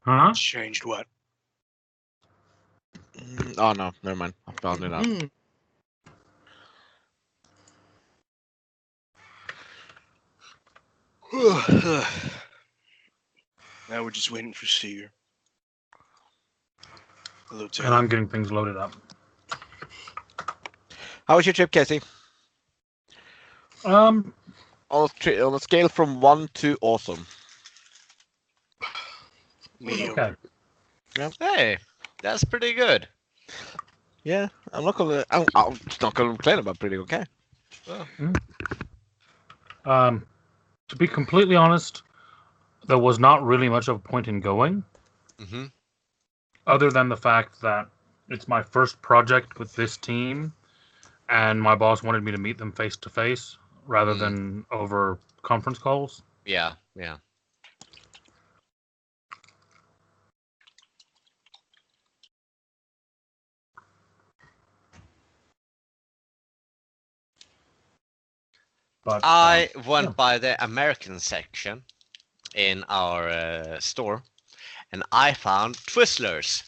Huh? Changed what? Oh no, never mind. I found it out. Now we're just waiting for Seeger. Hello, And Taylor. I'm getting things loaded up. How was your trip, Casey? Um, On a scale from 1 to awesome. Mediocre. okay. Hey, that's pretty good. Yeah, I'm not gonna complain about pretty okay. To be completely honest, there was not really much of a point in going, Mm-hmm. other than the fact that it's my first project with this team, and my boss wanted me to meet them face to face rather than over conference calls. Yeah, yeah. But I went by the American section in our store, and I found Twizzlers.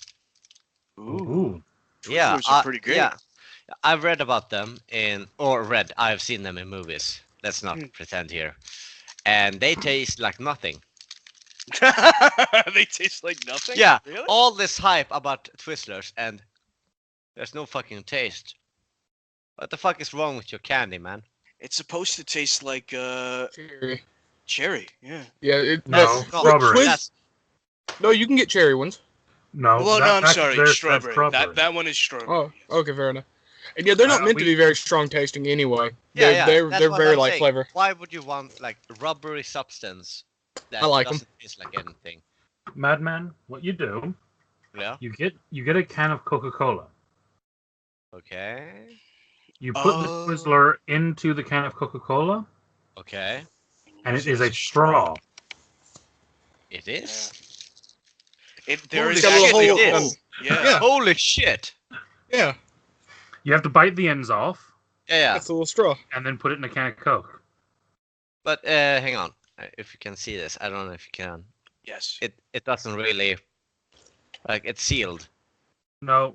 Ooh. Yeah, Twizzlers are pretty great. Yeah, I've read about them I've seen them in movies. Let's not pretend here. And they taste like nothing. They taste like nothing? Yeah, Really? all this hype about Twizzlers and there's no fucking taste. What the fuck is wrong with your candy, man? It's supposed to taste like cherry. Yeah. Yeah, No, No, strawberry. that's- No, you can get cherry ones. No, Well, no, I'm that's sorry. that's Strawberry. That one is strawberry. Oh, okay, fair enough. And yeah, they're not meant to be very strong tasting anyway. They're that's what very I'm light saying. flavor. Why would you want like rubbery substance that I like 'em. doesn't taste like anything? Madman, what you do? Yeah. You get a can of Coca-Cola. Okay. You put the Twizzler into the can of Coca-Cola, Okay. and it is a straw. It is. There Holy is shit, actually it a is. hole. Yeah. Yeah. Holy shit. Yeah, You have to bite the ends off, Yeah. that's a little straw. and then put it in a can of Coke. But hang on. If you can see this, I don't know if you can. Yes. It doesn't really like it's sealed. No.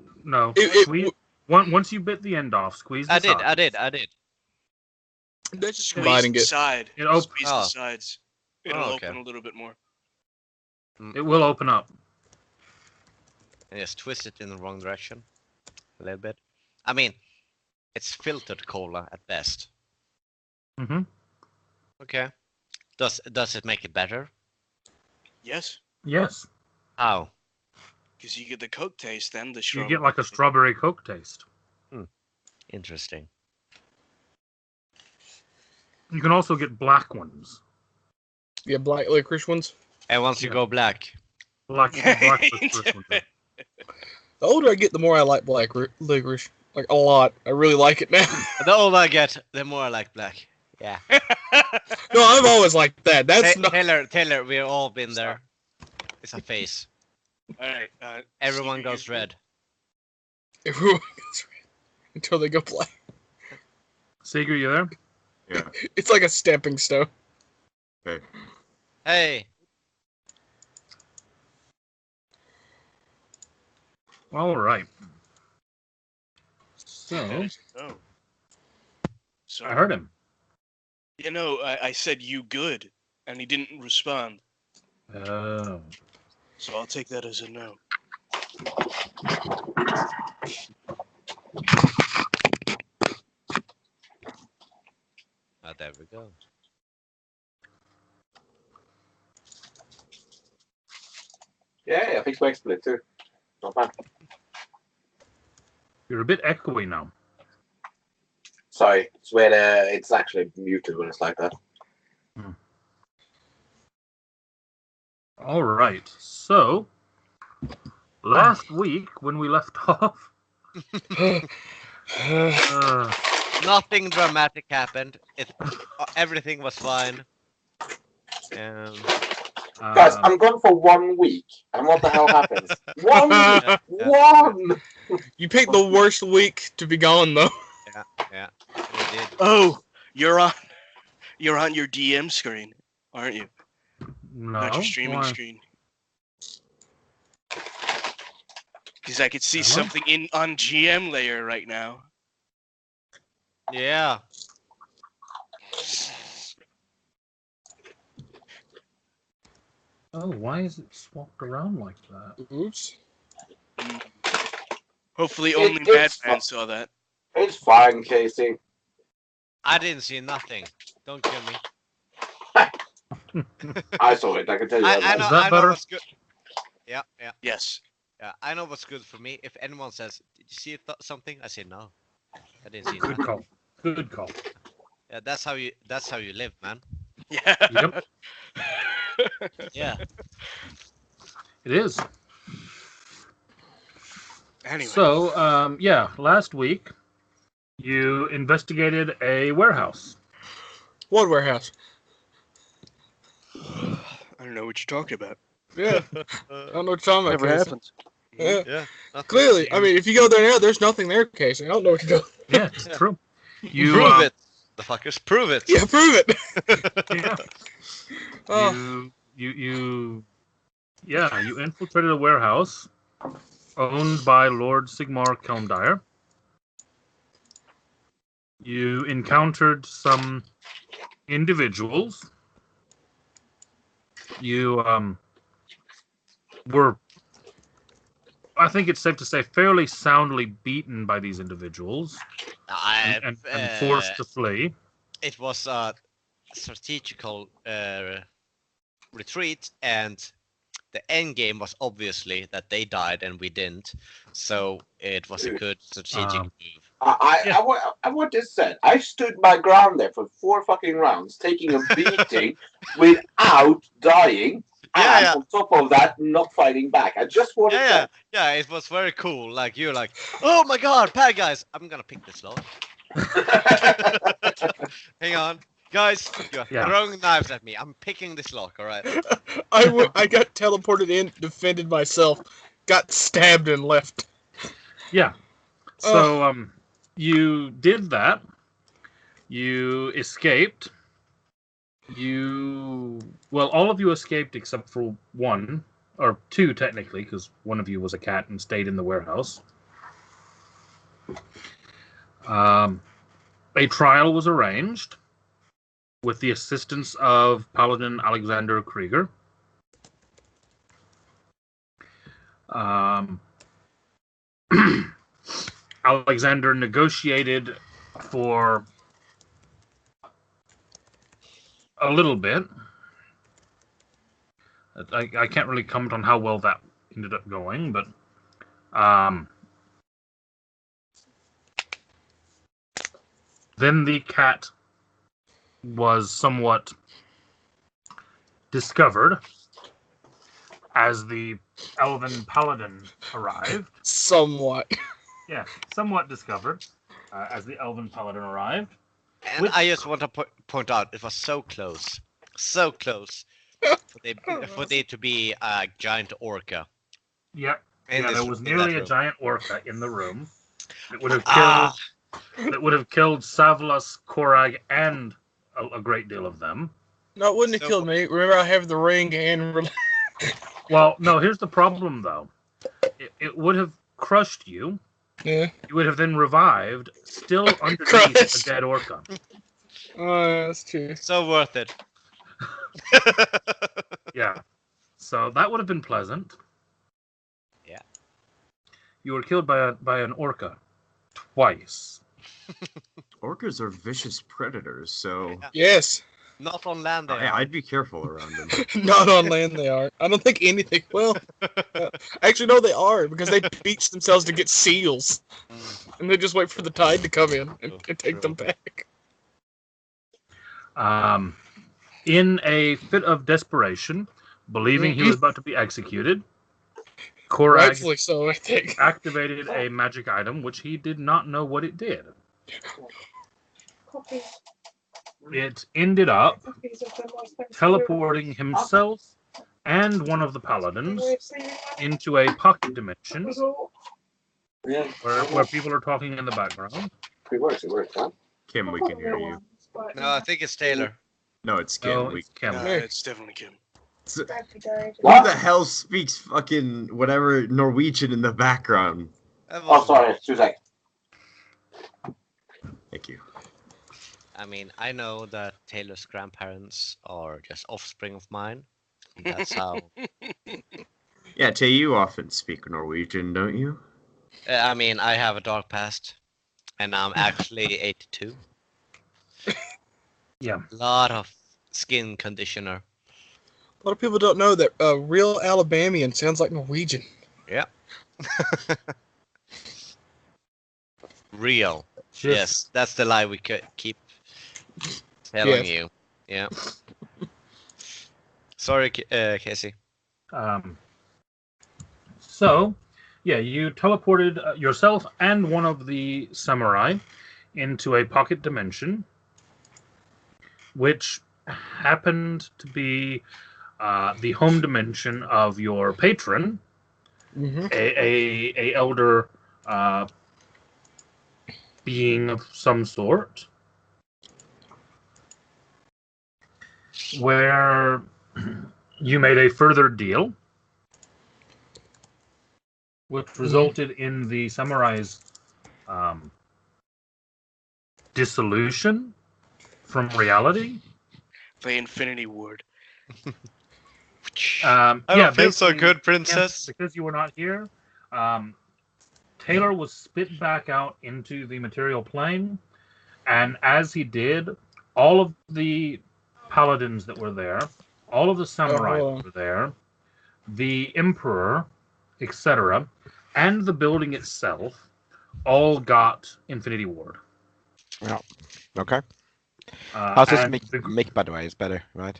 Once you bit the end off, squeeze the I did. sides. That's just Squeeze dividing the it. side. It op- Squeeze Oh. the sides. It'll Oh, okay. open a little bit more. It will open up. And just twist it in the wrong direction. A little bit. I mean, it's filtered cola at best. Mm-hmm. Okay. Does it make it better? Yes. Yes. How? Because you get the Coke taste, then the You strawberry. get like a strawberry Coke taste. Interesting. You can also get black ones. Yeah, black licorice ones. And once you go black, Black licorice ones. The older I get, the more I like black licorice. Like a lot. I really like it now. the older I get, the more I like black. Yeah. No, I've always liked that. That's not. Taylor, we've all been there. It's a phase. All right. Everyone Seeger, goes you're- red. Everyone goes red until they go black. Seeger, you there? Yeah. It's like a stepping stone. Okay. Hey. All right. So Oh. So I heard him. You know, I said you good, and he didn't respond. Oh. So I'll take that as a no. Oh, there we go. Yeah, I think we split too. Not bad. You're a bit echoey now. Sorry, it's where it's actually muted when it's like that. All right. So last week when we left off, Nothing dramatic happened. Everything was fine. Guys, I'm gone for 1 week, and what the hell happens? One! You picked the worst week to be gone, though. Yeah, we did. Oh, you're on your DM screen, aren't you? no. Not your streaming why? screen. Because I could see Emma? something on GM layer right now. Yeah. Oh, why is it swapped around like that? Oops. Hopefully It- only it's Madman fu- saw that. It's fine, Casey. I didn't see nothing. Don't kill me. I saw it. I can tell you that. I much. know. Is that I know better? what's good. Yeah, yeah, Yes. yeah. I know what's good for me. If anyone says, "Did you see something?" I say no. I didn't see Good nothing. call. Good call. Yeah, that's how you. That's how you live, man. Yeah. Yep, Yeah. it is. Anyway. So, yeah, last week you investigated a warehouse. What warehouse? I don't know what you're talking about. Yeah. I don't know what you're talking about. Never Casey. happens. Yeah. Yeah. Nothing. Clearly, I mean, if you go there now, there's nothing there, Casey. I don't know what you're doing. Yeah, it's Yeah. true. You Prove it, the fuckers. Prove it. Yeah, prove it. Yeah. Oh. You infiltrated a warehouse owned by Lord Sigmar Kelmdire. You encountered some individuals. You were, I think it's safe to say, fairly soundly beaten by these individuals and forced to flee. It was a strategical retreat, and the end game was obviously that they died and we didn't. So it was a good strategic move. I want this said. I stood my ground there for 4 fucking rounds, taking a beating without dying, Yeah, and yeah. on top of that, not fighting back. I just wanted Yeah, yeah, it was very cool. Like you're like, oh my god, bad guys! I'm gonna pick this lock. that. Hang on, guys, you're Yeah. throwing knives at me. I'm picking this lock. All right. I got teleported in, defended myself, got stabbed, and left. Yeah. So you did that. You escaped. All of you escaped except for one, or two technically, because one of you was a cat and stayed in the warehouse. A trial was arranged with the assistance of Paladin Alexander Krieger. Alexander negotiated for a little bit. I can't really comment on how well that ended up going, but then the cat was somewhat discovered as the Elven Paladin arrived. Somewhat. Yeah, somewhat discovered as the Elven Paladin arrived. And I just want to point out, it was so close for they to be a giant orca. Yep. In Yeah, this- there was in nearly that a room. giant orca in the room. It would have killed. That would have killed Savlas, Korag, and a great deal of them. No, it wouldn't have killed me. Remember, I have the ring and. Well, no. Here's the problem, though. It would have crushed you. Yeah. You would have then revived, still underneath Crushed. a dead orca. Oh, that's true. So worth it. Yeah. So that would have been pleasant. Yeah. You were killed by an orca twice. Orcas are vicious predators, so Yes. Not on land there. I'd be careful around them. Not on land, they are. I don't think anything. Well, actually, no, they are because they beach themselves to get seals, and they just wait for the tide to come in and take them back. In a fit of desperation, believing he was about to be executed, Korag Rightfully so, I think. activated a magic item which he did not know what it did. It ended up teleporting himself and one of the paladins into a pocket dimension Yeah. where people are talking in the background. It works, huh? Kim, we can hear you. No, I think it's Taylor. No, it's Kim. No, it's Kim. It's definitely Kim. So, who What? the hell speaks fucking whatever Norwegian in the background? Oh, sorry, 2 seconds. Thank you. I mean, I know that Taylor's grandparents are just offspring of mine. And that's how. Yeah, Tay, you often speak Norwegian, don't you? I mean, I have a dark past, and I'm actually 82. Yeah. A lot of skin conditioner. A lot of people don't know that real Alabamian sounds like Norwegian. Yeah. Real. Just, Yes, that's the lie we could keep telling Yes. you. Yeah. Sorry, Casey. So, yeah, you teleported yourself and one of the samurai into a pocket dimension, which happened to be the home dimension of your patron, Mm-hmm. a elder being of some sort, where you made a further deal, which resulted in the samurai's dissolution from reality. The infinity word. I don't feel so basically, good, princess. because you were not here, Taylor was spit back out into the material plane, and as he did, all of the paladins that were there, all of the samurai that were there, the emperor, etc., and the building itself all got Infinity Ward. Yeah. Okay. Uh, How's this and mic, the- mic, by the way? It's better, right?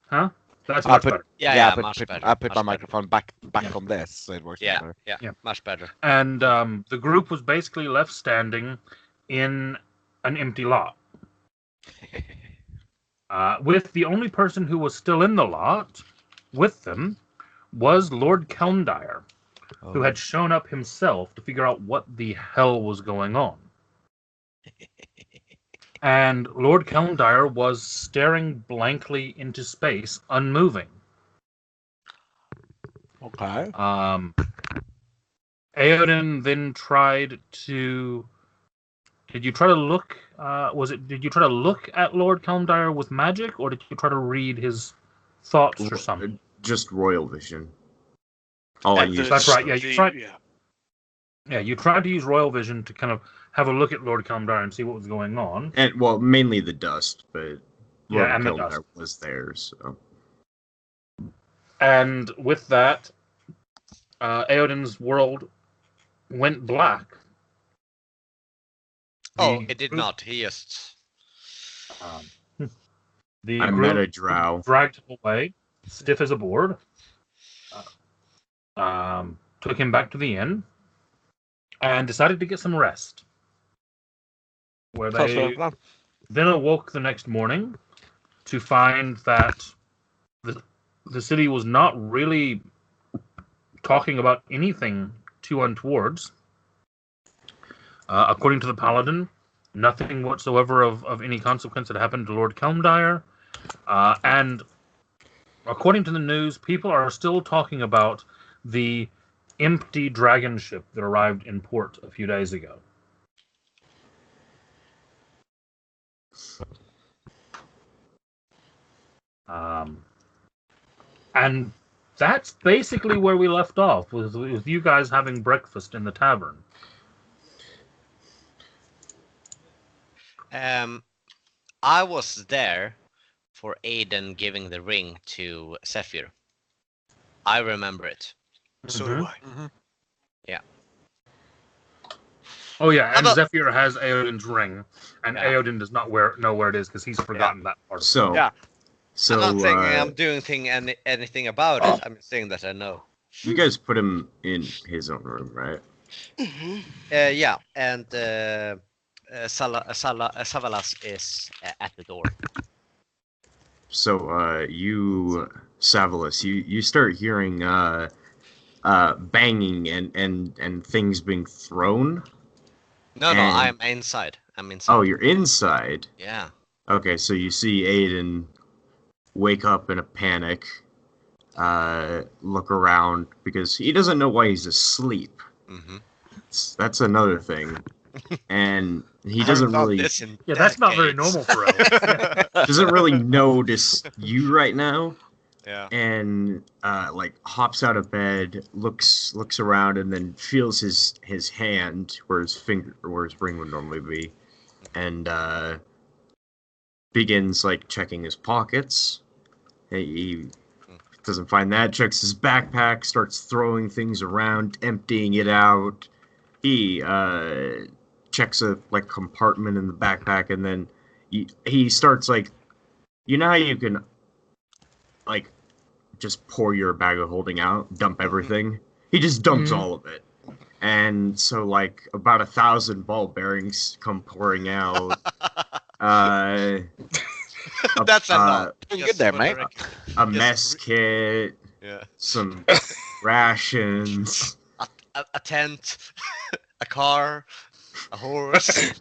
Huh? That's I'll much put- better. Yeah, I much better. put my much better. microphone back Yeah. on this, so it works Yeah, better. yeah, Yeah. much better. And the group was basically left standing in an empty lot. With the only person who was still in the lot with them was Lord Kelmdire, who had shown up himself to figure out what the hell was going on. And Lord Kelmdire was staring blankly into space, unmoving. Okay. Aoden then tried to. Did you try to look? Did you try to look at Lord Kelmdire with magic, or did you try to read his thoughts or something? Just royal vision. All I At use. That's right, yeah, you tried- Yeah. Yeah, you tried to use royal vision to kind of have a look at Lord Kelmdire and see what was going on. And well, mainly the dust, but Yeah, Lord and the Keldar dust. was there, so And with that, Aoden's world went black. Oh, The it did group- not. He just. The I group met a drow. dragged him away, stiff as a board. Took him back to the inn, and decided to get some rest. Where Sounds they like a plan. then awoke the next morning to find that the city was not really talking about anything too untowards. According to the paladin, nothing whatsoever of any consequence had happened to Lord Kelmdire. And according to the news, people are still talking about the empty dragon ship that arrived in port a few days ago. And that's basically where we left off, with you guys having breakfast in the tavern. I was there for Aiden giving the ring to Zephyr. I remember it. So Mhm. do I. Mm-hmm. Oh yeah, and about- Zephyr has Aoden's ring, and Yeah. Aoden does not know where it is because he's forgotten that part. Of it. So Yeah. So I'm not saying I'm doing anything about it. I'm saying that I know. you guys put him in his own room, right? Mhm. Yeah, and Savalas is at the door. So you, Savalas, you start hearing banging and things being thrown. No, And- I'm inside. I'm inside. Oh, you're inside. Yeah. Okay, so you see Aiden wake up in a panic, look around because he doesn't know why he's asleep. Mm-hmm. That's another thing. And he I doesn't thought really this in Yeah, that's not very decades. normal for elves. Yeah. doesn't really notice you right now. Yeah. And like hops out of bed, looks around, and then feels his hand where his ring would normally be, and begins like checking his pockets. He doesn't find that. Checks his backpack, starts throwing things around, emptying it out. He checks a like compartment in the backpack, and then he starts like, you know how you can like just pour your bag of holding out, dump everything. He just dumps all of it, and so like about 1,000 ball bearings come pouring out. That's a lot. Doing Just good there, for the mate. record. A Yes, mess kit, Yeah. some rations. A tent, a car, a horse.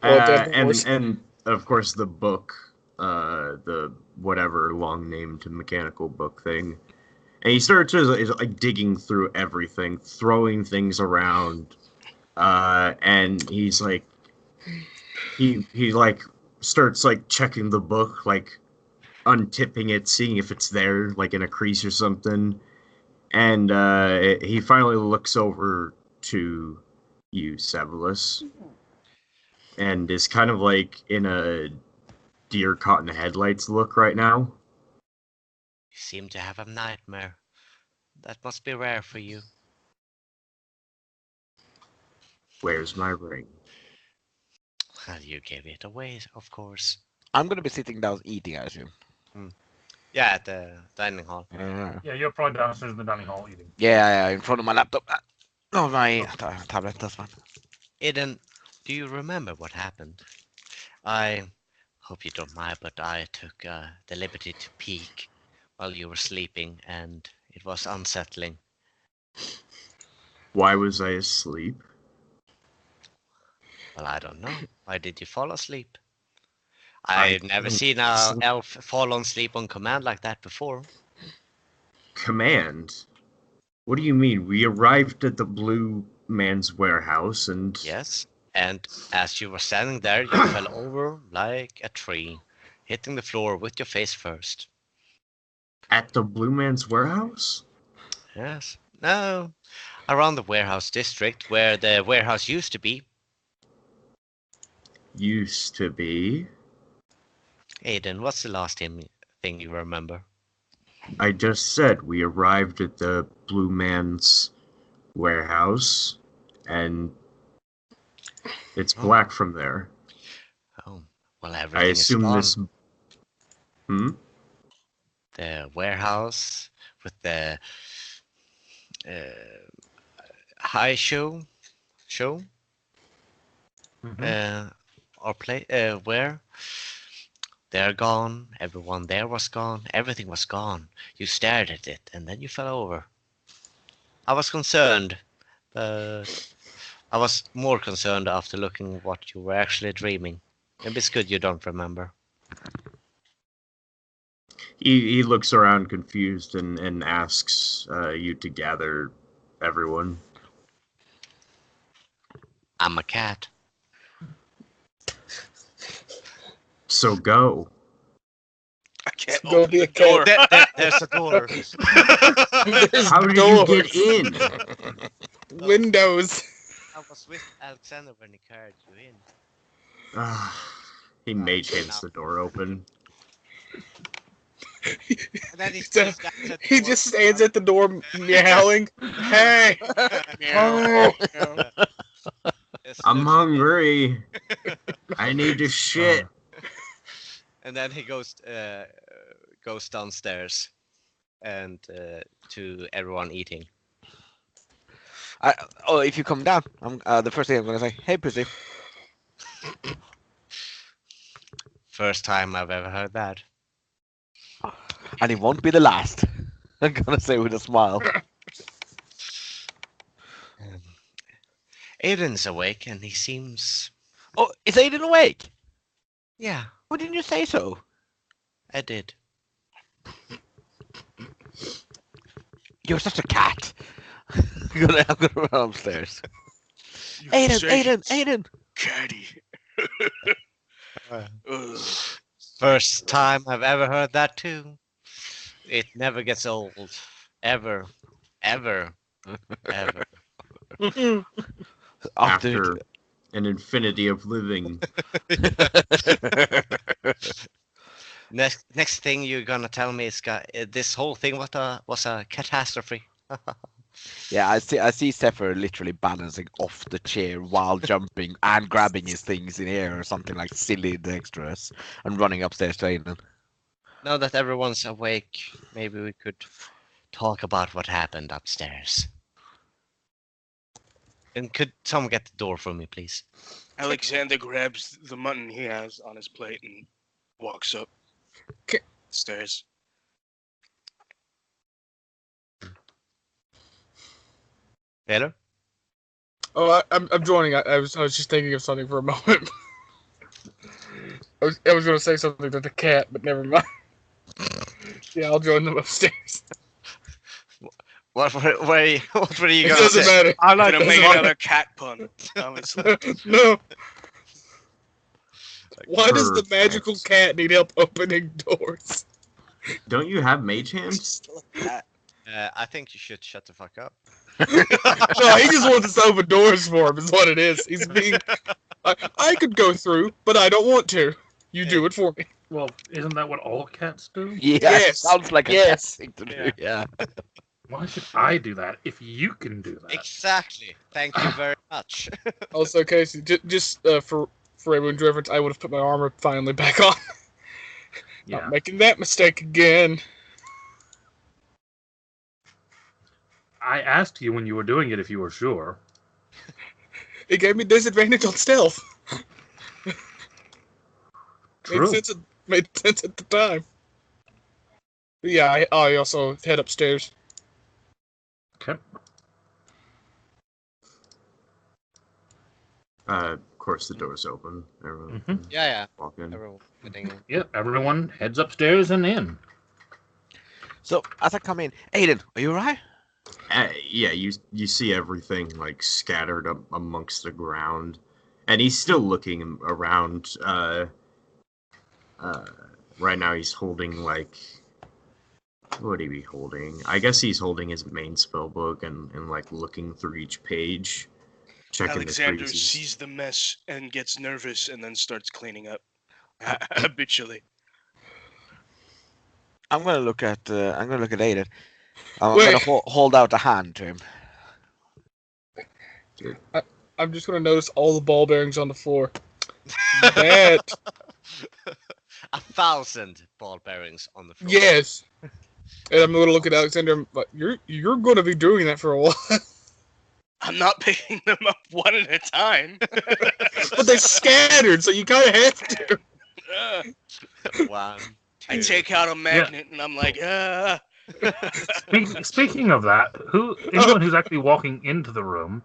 Well, dead horse. And of course the book, the whatever long named mechanical book thing. And he starts is like digging through everything, throwing things around, and he's like, he like starts like checking the book, like untipping it, seeing if it's there, like in a crease or something. And he finally looks over to you, Severus, and is kind of like in a deer caught in the headlights look right now. You seem to have a nightmare. That must be rare for you. Where's my ring? Well, you gave it away, of course. I'm gonna be sitting down eating, I assume. Yeah, at the dining hall. Yeah, you're probably downstairs in the dining hall eating. Yeah, in front of my laptop. No, my tablet, that's fine. Aiden, do you remember what happened? I hope you don't mind, but I took the liberty to peek while you were sleeping, and it was unsettling. Why was I asleep? Well, I don't know. Why did you fall asleep? I've never seen a elf fall on sleep on command like that before. Command? What do you mean? We arrived at the Blue Man's warehouse and... Yes, and as you were standing there, you fell over like a tree, hitting the floor with your face first. At the Blue Man's warehouse? Yes. No, around the warehouse district where the warehouse used to be. Used to be. Aiden, what's the last thing you remember? I just said we arrived at the Blue Man's warehouse, and it's black from there. Oh, well, I everything assume is gone. this... The warehouse with the high show, or play where they're gone. Everyone there was gone. Everything was gone. You stared at it, and then you fell over. I was concerned, but I was more concerned after looking at what you were actually dreaming. Maybe it's good you don't remember. He looks around confused and asks you to gather everyone. I'm a cat. So go. I can't Go open be the a cat. door. There's a door. There's How did doors. you get in? Windows. I was with Alexander when he carried you in. He mage hands the door open. And then he So, just stands at the He door. just stands at the door meowing. Hey! Meow. Yes, I'm there's- hungry. I need to shit. And then he goes downstairs and to everyone eating. If you come down, the first thing I'm gonna say, hey, pussy. First time I've ever heard that. And it won't be the last. I'm gonna say with a smile. Aiden's awake and he seems... Oh, is Aiden awake? Yeah, Why didn't you say so? I did. You're such a cat. I'm gonna run upstairs. You Aiden, say Aiden, it's Aiden. Caddy. Ugh. First time I've ever heard that too. It never gets old. Ever. Ever. Ever. After an infinity of living. Next thing you're gonna tell me is this whole thing was a catastrophe. Yeah, I see Zephyr literally balancing off the chair while jumping and grabbing his things in air or something like silly dexterous and running upstairs to Aiden. Now that everyone's awake, maybe we could talk about what happened upstairs. And could someone get the door for me, please? Alexander grabs the mutton he has on his plate and walks up stairs. Taylor? Oh, I'm joining. I was just thinking of something for a moment. I was going to say something to the cat, but never mind. Yeah, I'll join them upstairs. What were you It gonna doesn't say? matter. I'm gonna make another cat pun. Obviously. No. Why does the Perfect. magical cat need help opening doors? Don't you have mage hands? Still a cat. I think you should shut the fuck up. No, he just wants us to open doors for him, is what it is. He's being... I could go through, but I don't want to. You do it for me. Well, isn't that what all cats do? Yeah, Yes. sounds like a Yes. cat thing to do. Yeah. Why should I do that if you can do that? Exactly. Thank you very much. Also, Casey, just for everyone's reference, I would have put my armor finally back on. Yeah. Not making that mistake again. I asked you when you were doing it if you were sure. It gave me disadvantage on stealth. True. Made sense at the time. But yeah, I also head upstairs. Okay. Of course, the door's open. Everyone Mhm. can Yeah. walk in. Everyone getting in. Yeah, everyone heads upstairs and in. So as I come in, Aiden, are you alright? Yeah, you see everything like scattered amongst the ground, and he's still looking around. Right now he's holding like, what would he be holding? I guess he's holding his main spell book and like looking through each page, checking Alexander the creases. sees the mess and gets nervous and then starts cleaning up. Habitually. I'm gonna look at Aiden. I'm Wait. gonna hold out a hand to him. I'm just gonna notice all the ball bearings on the floor. That 1,000 ball bearings on the floor. yes. And I'm gonna look at Alexander. And, like, you're gonna be doing that for a while. I'm not picking them up one at a time. But they're scattered, so you kind of have to. One. I two. take out a magnet and I'm like, Speaking of that, anyone who's actually walking into the room,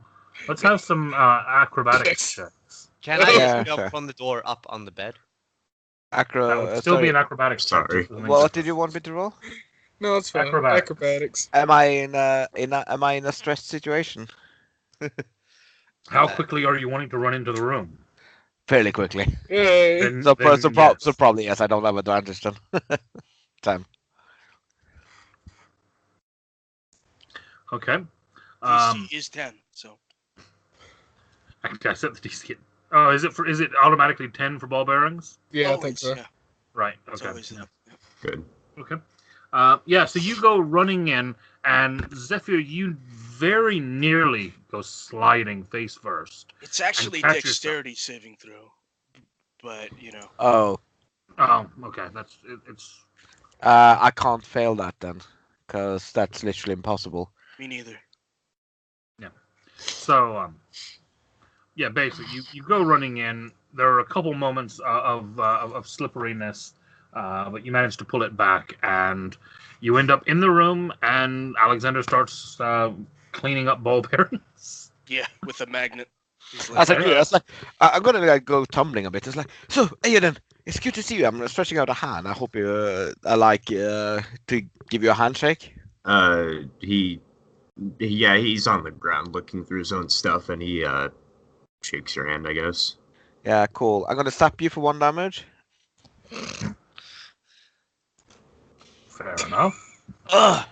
let's have some acrobatics checks. Can I Yeah, jump sure. from the door up on the bed? That Acro. would still Sorry. be an acrobatics check. Sorry. just as an What example. did you want me to roll? No, it's fine. Acrobatics. Acrobatics. Am I in a stressed situation? How quickly are you wanting to run into the room? Fairly quickly. Yay. Then So yes. probably yes. I don't have advantage then. Time. Okay. DC is 10, so. I set the DC. Oh, is it automatically 10 for ball bearings? Yeah, I Always, think so. Yeah, Right. it's Okay. always that. Yeah. Good. Okay. Yeah, so you go running in, and Zephyr, you very nearly go sliding face first. It's actually catch yourself. dexterity saving throw, but Oh, Oh, okay. It's I can't fail that then, because that's literally impossible. me neither. so. Yeah, basically, you go running in. There are a couple moments of slipperiness, but you manage to pull it back, and you end up in the room. And Alexander starts cleaning up ball bearings. Yeah, with a magnet. He's That's like, like, that's like I'm gonna like go tumbling a bit. It's like, so Aiden, It's good to see you. I'm stretching out a hand. I hope you. I like to give you a handshake. He's on the ground looking through his own stuff, and he shakes your hand, I guess. Yeah, cool. I'm gonna slap you for 1 damage. Fair enough. Ugh.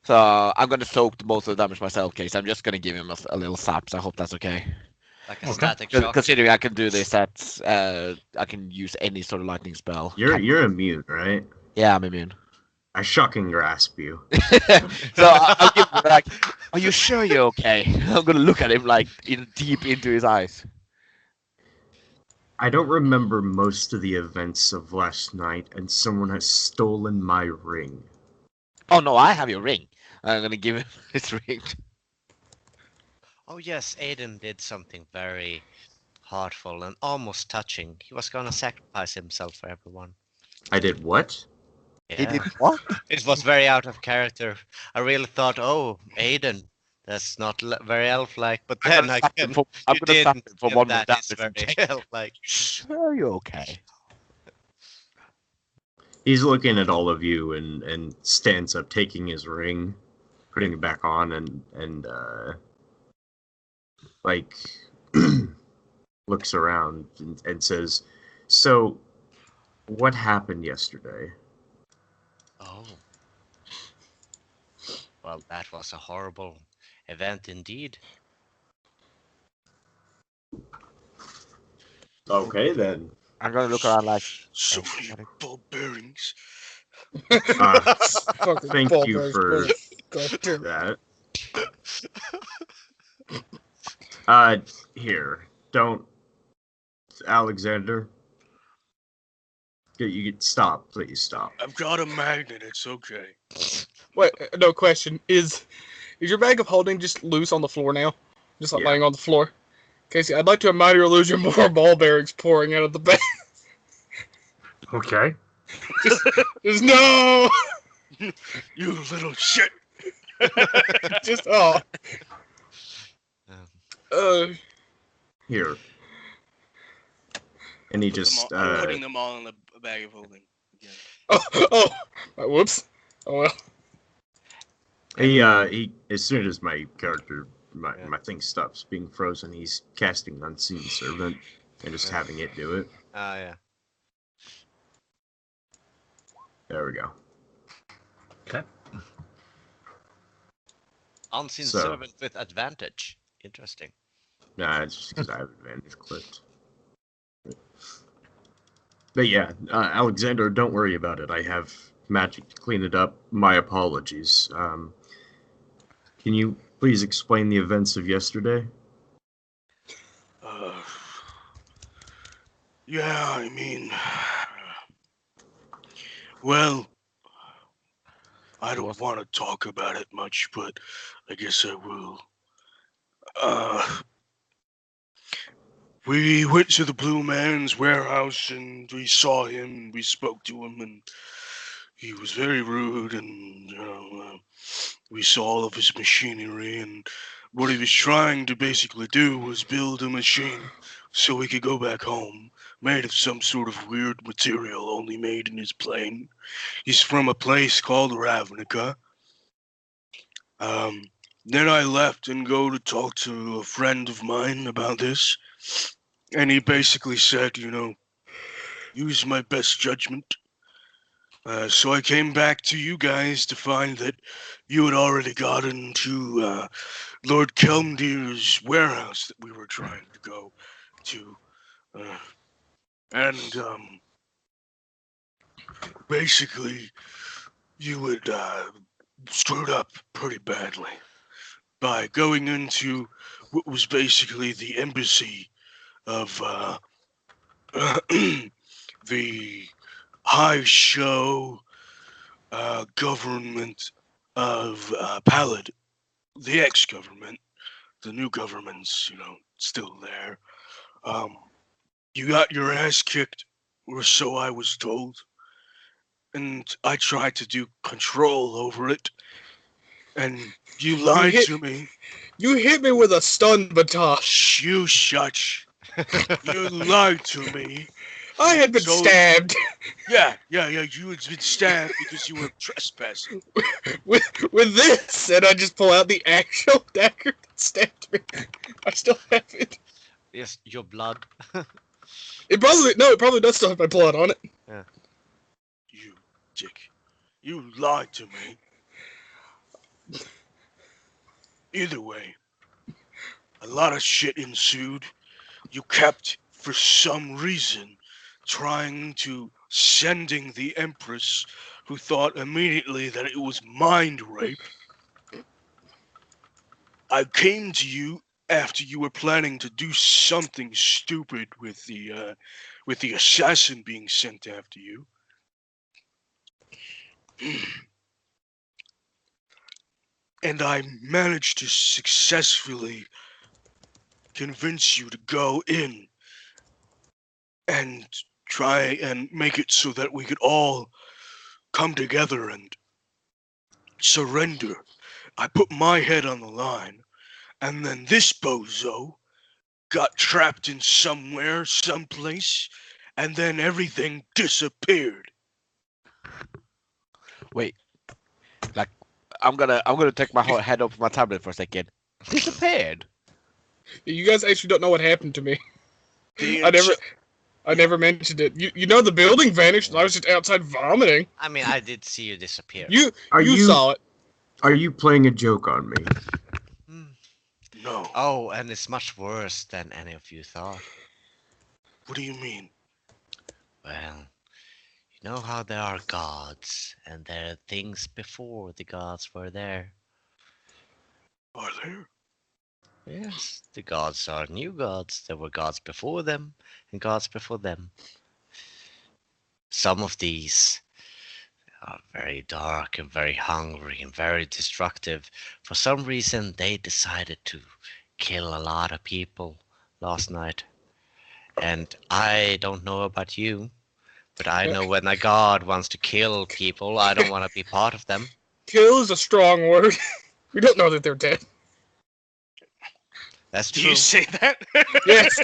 So I'm gonna soak most of the damage myself, Case. I'm just gonna give him a little slap. So I hope that's okay. Like a Okay. static shock. Considering I can do this, that's I can use any sort of lightning spell. You're immune, right? Yeah, I'm immune. I shocking grasp you. So I'll give him like, are you sure you're okay? I'm gonna look at him like deep into his eyes. I don't remember most of the events of last night, and someone has stolen my ring. Oh no, I have your ring. I'm gonna give him his ring. Oh yes, Aiden did something very heartful and almost touching. He was gonna sacrifice himself for everyone. I did what? He Yeah. did what? It was very out of character. I really thought, oh, Aiden, that's not very elf-like. But I'm then gonna I slap can. him I'm gonna slap him for give 1 more that is damage. very elf-like. Sure, you're okay. He's looking at all of you and stands up, taking his ring, putting it back on, and like looks around and says, "So, what happened yesterday?" Oh. Well, that was a horrible event indeed. Okay, then. I'm gonna look around like. So Hey, many ball bearings. Fucking Thank ball you bearings, for please. God damn it. that. Here, don't, Alexander. You stop, please stop. I've got a magnet. It's okay. Wait, no question. Is your bag of holding just loose on the floor now? Just like Yeah. laying on the floor? Casey, I'd like to remind your illusion more ball bearings pouring out of the bag. Okay. Just no! You little shit. Just, oh. Here. And he just I'm putting them all in the bag of holding. Again. Oh, whoops. Oh well. he as soon as my character my thing stops being frozen, he's casting Unseen Servant and just having it do it. Ah, yeah. There we go. Okay. Unseen So- servant with advantage. Interesting. Nah, it's just because I have advantage clicked. But yeah, Alexander, don't worry about it. I have magic to clean it up. My apologies. Can you please explain the events of yesterday? Yeah, I mean, well, I don't want to talk about it much, but I guess I will. We went to the Blue Man's warehouse and we saw him. We spoke to him, and he was very rude. And we saw all of his machinery, and what he was trying to basically do was build a machine so he could go back home, made of some sort of weird material only made in his plane. He's from a place called Ravnica. Then I left and go to talk to a friend of mine about this. And he basically said, use my best judgment. So I came back to you guys to find that you had already gotten to Lord Kelmdir's warehouse that we were trying to go to. And basically, you had screwed up pretty badly by going into what was basically the embassy of the high show government of Palad, the ex-government. The new government's, still there. You got your ass kicked, or so I was told. And I tried to do control over it. And you lied to me. You hit me with a stun baton. You shut. You lied to me. I had been So- stabbed Yeah. You had been stabbed because you were trespassing. with this, and I just pull out the actual dagger that stabbed me. I still have it. Yes, your blood. It probably does still have my blood on it. You dick. You lied to me. Either way, a lot of shit ensued. You kept, for some reason, trying to sending the Empress, who thought immediately that it was mind rape. I came to you after you were planning to do something stupid with the assassin being sent after you. And I managed to successfully convince you to go in and try and make it so that we could all come together and surrender. I put my head on the line, and then this bozo got trapped in somewhere, someplace, and then everything disappeared. Wait, like I'm gonna take my head off my tablet for a second. Disappeared. You guys actually don't know what happened to me. The I never mentioned it. You know the building vanished, and I was just outside vomiting. I mean, I did see you disappear. You you- saw it. Are you playing a joke on me? Hmm. No. Oh, and it's much worse than any of you thought. What do you mean? Well, you know how there are gods, and there are things before the gods were there. Are there? Yes, the gods are new gods. There were gods before them, and gods before them. Some of these are very dark and very hungry and very destructive. For some reason, they decided to kill a lot of people last night. And I don't know about you, but I know when a god wants to kill people, I don't want to be part of them. Kill is a strong word. We don't know that they're dead. That's Do true. you say that? Yes,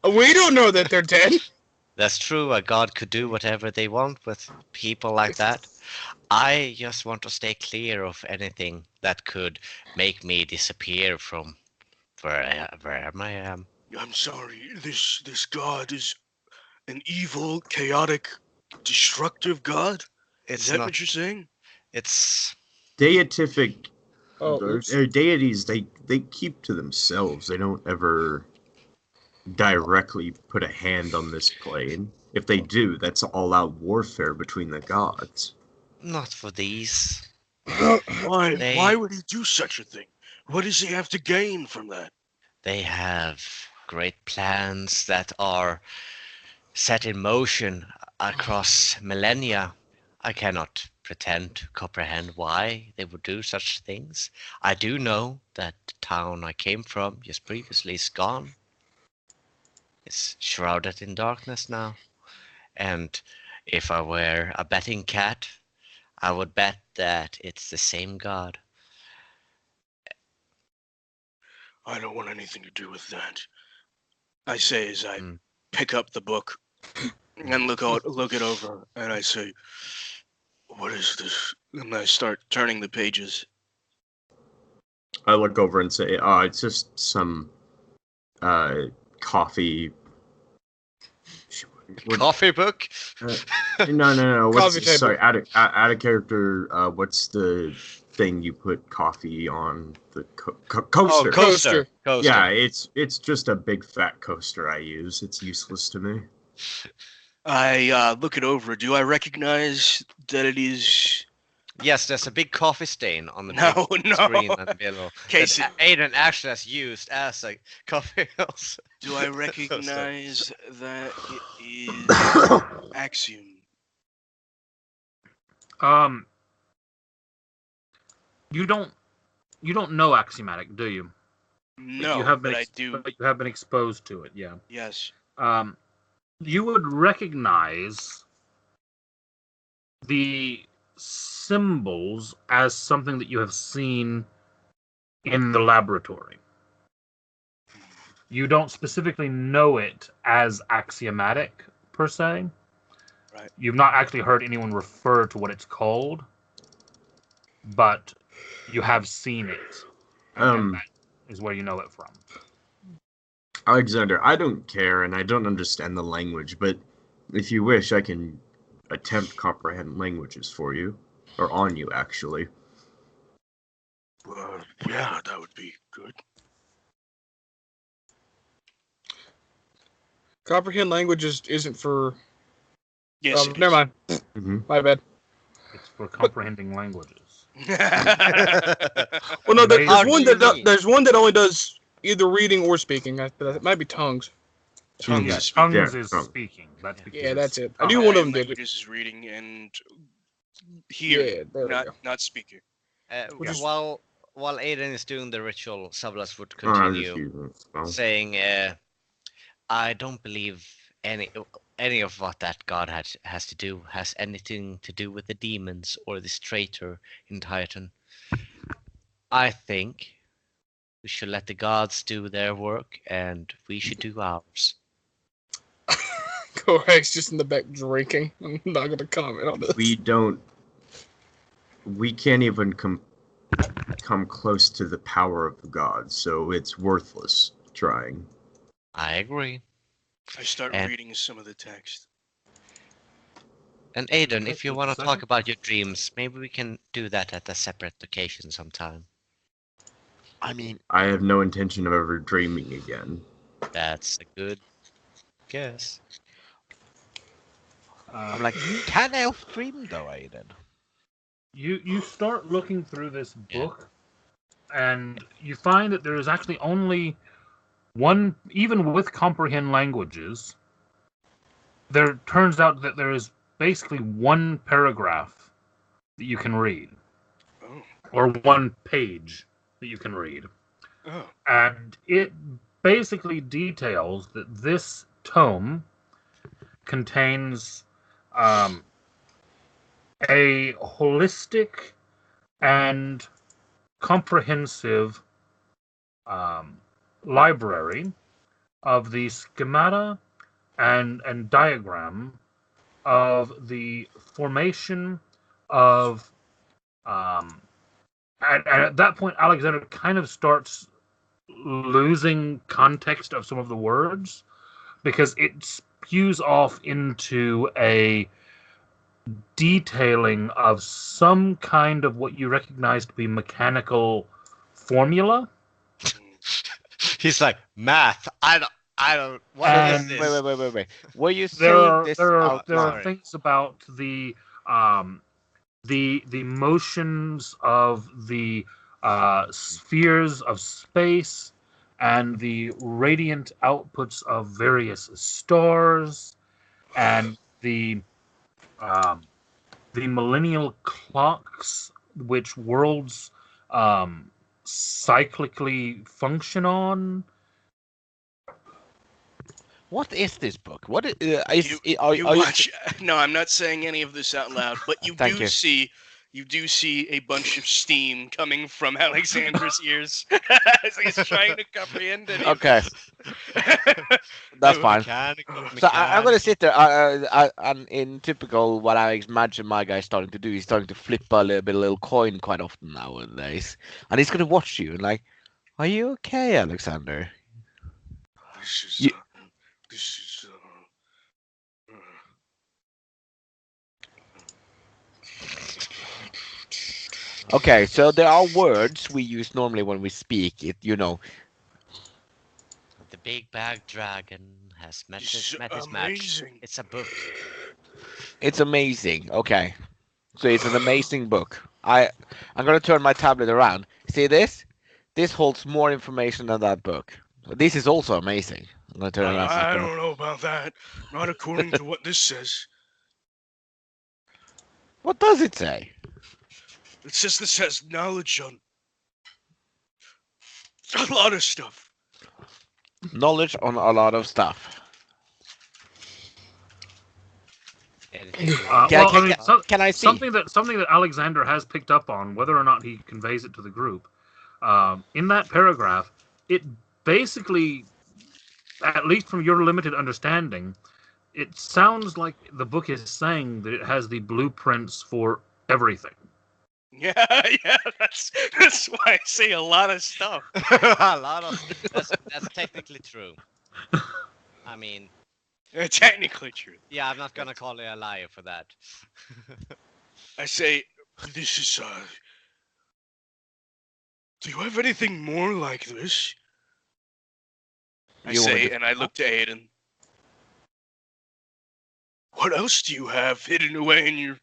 we don't know that they're dead. That's true. A god could do whatever they want with people like that. I just want to stay clear of anything that could make me disappear from wherever I am. I'm sorry. This god is an evil, chaotic, destructive god? Is It's that not. what you're saying? It's Deific Oh, or oops. deities, they keep to themselves. They don't ever directly put a hand on this plane. If they do, that's all-out warfare between the gods. not for these. Why? They- Why would he do such a thing? What does he have to gain from that? They have great plans that are set in motion across millennia. I cannot pretend to comprehend why they would do such things. I do know that the town I came from just previously is gone. It's shrouded in darkness now. And if I were a betting cat, I would bet that it's the same god. I don't want anything to do with that. I say as I Mm. pick up the book and look it over, and I say, "What is this?" And I start turning the pages. I look over and say, "Oh, it's just some coffee." What- Coffee book? No. Coffee table. Sorry, out of character. What's the thing you put coffee on? The coaster. Oh, coaster. Coaster. Yeah, it's just a big fat coaster I use. It's useless to me. I look it over. Do I recognize that it is? Yes, there's a big coffee stain on the No, big no. screen in the middle. Casey, That Aiden actually has used as a coffee house. do I recognize that it is Axiom? You don't know axiomatic, do you? No, you have been but I do. But you have been exposed to it, yeah. Yes. You would recognize the symbols as something that you have seen in the laboratory. You don't specifically know it as axiomatic, per se. Right. You've not actually heard anyone refer to what it's called, but you have seen it. And that is where you know it from. Alexander, I don't care and I don't understand the language, but if you wish, I can attempt comprehend languages for you. Or on you, actually. Yeah, that would be good. Comprehend languages isn't for. Yes, it never mind. Mm-hmm. My bad. It's for comprehending languages. is. Well, no, there's Amazing. one What do you that mean? there's one that only does either reading or speaking. It might be tongues. Tongues Yeah. is speaking. Tongues Yeah, is tongue. speaking. That's because Yeah, that's it's it. I knew one of them did it. Languages is reading and hearing, Yeah, there we go. not speaking. Which is- While Aiden is doing the ritual, Sablas would Oh, I was just continue using it. Well, saying, "I don't believe any of what that god has to do has anything to do with the demons or this traitor in Titan. I think we should let the gods do their work, and we should do ours." Corey's just in the back drinking. I'm not going to comment on this. we can't even come close to the power of the gods, so it's worthless trying. I agree. I start And- reading some of the text. And Aiden, Okay, if you just want a to talk second. about your dreams, maybe we can do that at a separate occasion sometime. I mean, I have no intention of ever dreaming again. That's a good guess. I'm like, can elf dream though, Aiden? You start looking through this Yeah. book, and you find that there is actually only one, even with comprehend languages, there turns out that there is basically one paragraph that you can read, Oh. or one page that you can read. Oh. And it basically details that this tome contains a holistic and comprehensive library of the schemata and diagram of the formation of and at that point Alexander kind of starts losing context of some of the words because it spews off into a detailing of some kind of what you recognize to be mechanical formula. He's like, math. I don't. What is And- this? Wait. Were you There saying are this there are out there are loud? things about the motions of the spheres of space and the radiant outputs of various stars and the millennial clocks which worlds cyclically function on. What is this book? What is? You watch. No, I'm not saying any of this out loud, but you Thank do you. see. You do see a bunch of steam coming from Alexander's ears as he's trying to comprehend it. Okay, that's fine. Mechanical. So I'm gonna sit there. And in typical what I imagine my guy's starting to do, he's starting to flip a little coin quite often nowadays, and he's gonna watch you and like, are you okay, Alexander? This is. You- This is. Okay, so there are words we use normally when we speak. The big bag dragon has met This is met his match. amazing. It's a book. It's amazing. Okay, so it's an amazing book. I'm gonna turn my tablet around. See this? This holds more information than that book. This is also amazing. I'm gonna turn it around. I don't know about that. Not according to what this says. What does it say? It says this has knowledge on a lot of stuff. Knowledge on a lot of stuff. Anything you Uh, want. Can, well, I mean, can I see? something that Alexander has picked up on, whether or not he conveys it to the group, in that paragraph, it basically at least from your limited understanding, it sounds like the book is saying that it has the blueprints for everything. Yeah, yeah, that's why I say a lot of stuff. A lot of that's technically true. I mean, Technically true. yeah, I'm not gonna call you a liar for that. I say, this is, do you have anything more like this? I You want me say, to- and I look to Aiden. What else do you have hidden away in your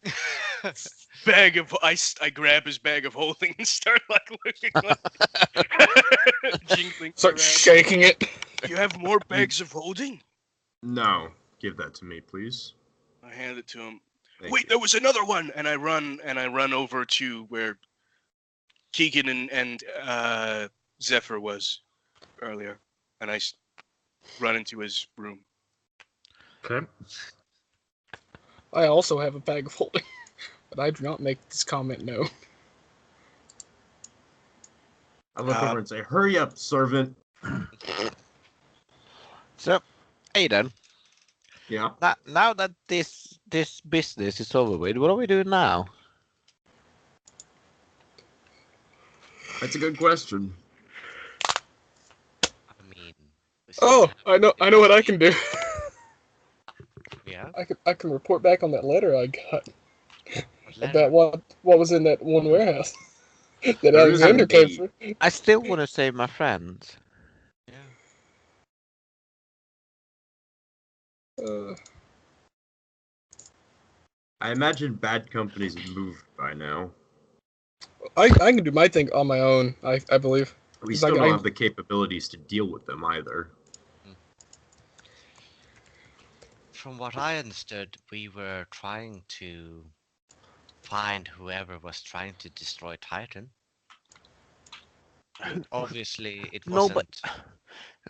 bag of ice? I grab his bag of holding and start like looking like jingling Start around. shaking it. You have more bags of holding? No, give that to me, please. I hand it to him. Thank Wait, you. there was another one, and I run over to where Keegan and Zephyr was earlier, and I run into his room. Okay. I also have a bag of holding, but I do not make this comment known. I look over and say, "Hurry up, servant." So, Aiden, Yeah, now that this business is over with, what are we doing now? that's a good question. I mean, we still Oh, have- I know what I can do. Yeah. I can report back on that letter I got What letter? about what was in that one warehouse that There is a Alexander came date. for. I still want to save my friends. Yeah. I imagine bad companies have moved by now. I can do my thing on my own. I believe. We It's still like don't I- have the capabilities to deal with them either. From what I understood, we were trying to find whoever was trying to destroy Titan. Obviously, it No, wasn't.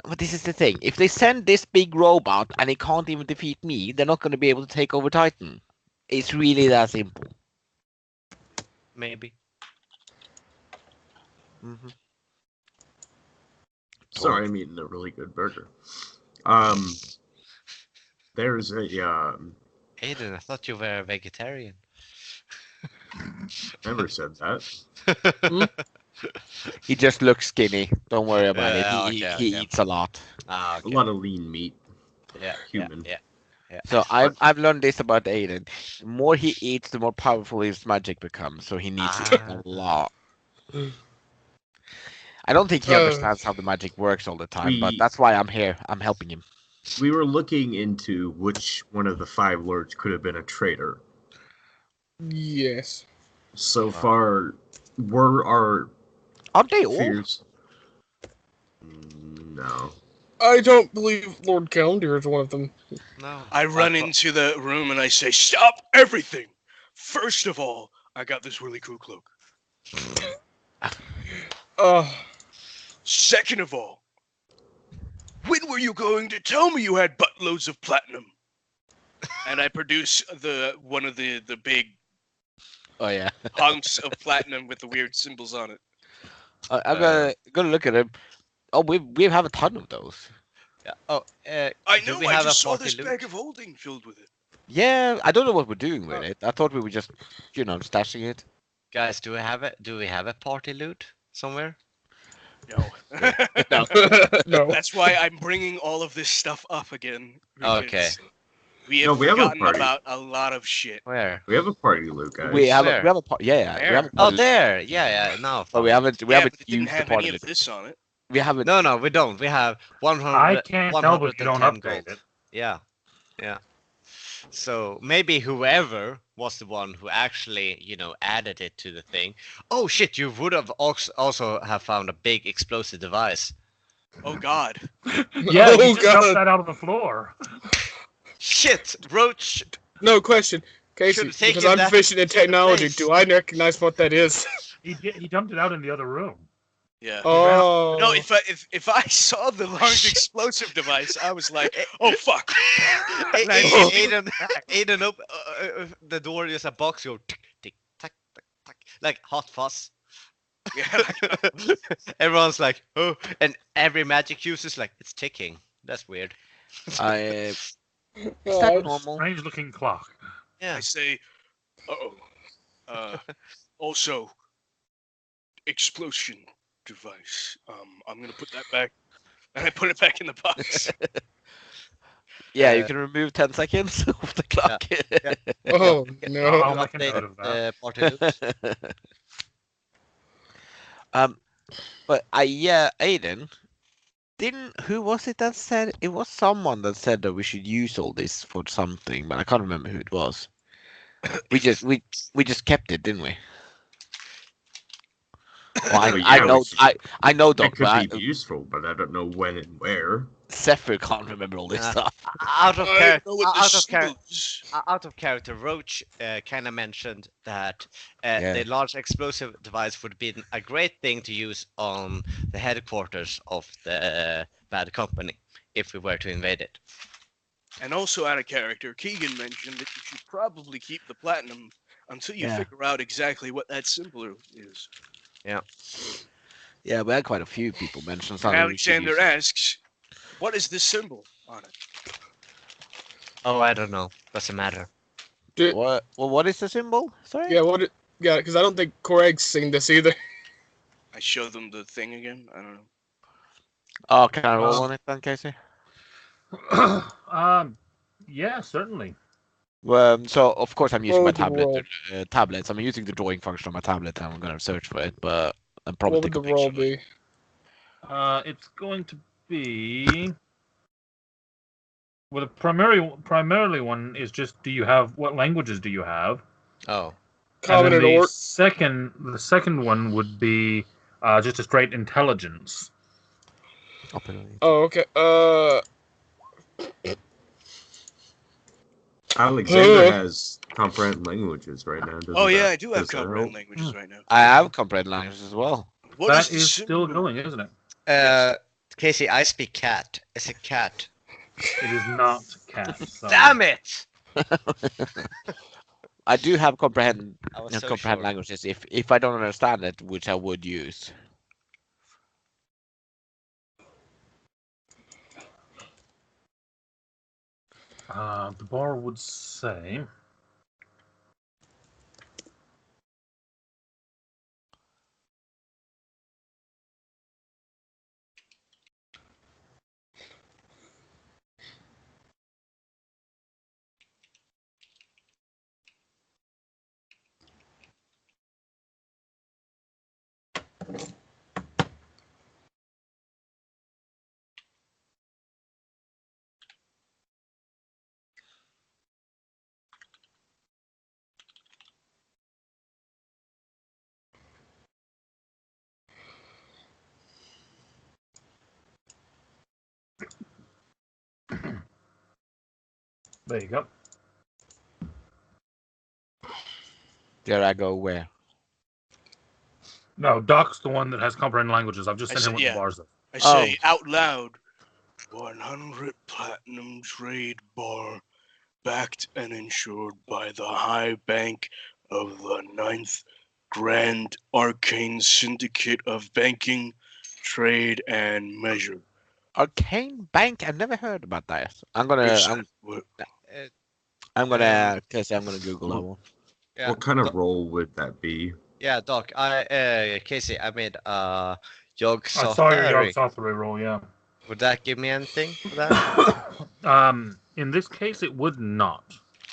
But this is the thing. If they send this big robot and it can't even defeat me, they're not going to be able to take over Titan. It's really that simple. Maybe. Mm-hmm. Sorry, I'm eating a really good burger. There's a Aiden, I thought you were a vegetarian. never said that. He just looks skinny. Don't worry about it. Yeah, He okay. eats a lot. Ah, A okay. lot of lean meat. Yeah, human. Yeah. So I've learned this about Aiden. The more he eats, the more powerful his magic becomes. So he needs to eat a lot. I don't think he understands how the magic works all the time, but that's why I'm here. I'm helping him. We were looking into which one of the five lords could have been a traitor. Yes. So far, were our Aren't they all? fears? No. I don't believe Lord Calendar is one of them. No. I run into the room and I say, "Stop everything! First of all, I got this really cool cloak. Second of all, when were you going to tell me you had buttloads of platinum?" And I produce one of the big Oh yeah. hunks of platinum with the weird symbols on it. I'm gonna look at him. Oh, we have a ton of those. Yeah. Oh, I do know, we I have just a saw party this loot? bag of holding filled with it. Yeah, I don't know what we're doing with it. I thought we were just, stashing it. Guys, do we have it? Do we have a party loot somewhere? No. No. No. That's why I'm bringing all of this stuff up again. because Okay. We have No, we have a forgotten party. about a lot of shit. Where? We have a party, Luke, guys. We have Where? a party. Yeah, we have a Where? Oh, party. there. Yeah. No. But we fine. haven't Yeah, but it didn't used the have party. any of this on it. We haven't. No, we don't. We have 100. I can't help if you don't 110 update gold. it. Yeah. So maybe whoever was the one who actually, added it to the thing. Oh shit! You would have also have found a big explosive device. Oh God. Yeah, Oh, you just God. dumped that out of the floor. Shit, Roach. No question. Casey, Should've taken because I'm that proficient in to the technology, place. do I recognize what that is? He dumped it out in the other room. Yeah. Oh. No, if I saw the large explosive device, I was like, oh fuck. And I Aiden, open the door. There's a box. Go tick, tick, tack, tack, tack, like hot fuzz. Yeah. Everyone's like, oh, and every magic user's like, it's ticking. That's weird. I is Oh, that normal? Strange looking clock. Yeah. I say, uh-oh. Also, explosion device. I'm gonna put that back, and I put it back in the box. Yeah, you Uh, can remove 10 seconds of the clock. yeah. Oh no! I'll make a note of that. Party loops. But Aiden, who was it that said it was someone that said that we should use all this for something, but I can't remember who it was. We just kept it, didn't we? Well, Well, yeah, I know, It Doc, could but be useful, but I don't know when and where. Zephyr can't remember all this stuff. Out of I character. know what Out the of character. symbol is. Out of character, Roach kind of mentioned that Yeah. the large explosive device would be a great thing to use on the headquarters of the bad company if we were to invade it. And also out of character, Keegan mentioned that you should probably keep the platinum until you Yeah. figure out exactly what that symbol is. Yeah, we had quite a few people mention And something. we should Alexander use it. asks, what is this symbol on it? Oh, I don't know. Doesn't matter. What? Well, what is the symbol? Sorry. Yeah, yeah, because I don't think Craig's seen this either. I show them the thing again. I don't know. Oh, can I roll on it then, Casey? Yeah, certainly. So of course I'm using Roll my the tablet. roll. Tablets. I'm using the drawing function on my tablet, and I'm gonna search for it. But I'm probably What would the take a roll picture of it. be? It's going to be. Well, the primarily one is just what languages do you have? Oh, And then Common and the Orc. second one would be just a straight intelligence. Oh, okay. Alexander has comprehend languages right now. Oh yeah, I do have comprehend languages right now. I have comprehend languages as well. What That the is symbol? still going, isn't it? Yes. Casey, I speak cat. It's a cat. It is not cat. sorry. Damn it! I do have comprehend I was so comprehend sure. languages if I don't understand it, which I would use. The bar would say. There you go. There I go. Where? No, Doc's the one that has comprehend languages. I've just I sent see- him what yeah. the bars are. I say out loud, 100 platinum trade bar, backed and insured by the High Bank of the 9th Grand Arcane Syndicate of Banking, Trade, and Measure. Arcane Bank. I've never heard about that. I'm Yes, gonna what- I'm gonna Google that one. Yeah. What kind of role would that be? Yeah, Doc. Casey, I made Yog I saw your Safari. Yog-Sothory roll, yeah. Would that give me anything for that? In this case, it would not.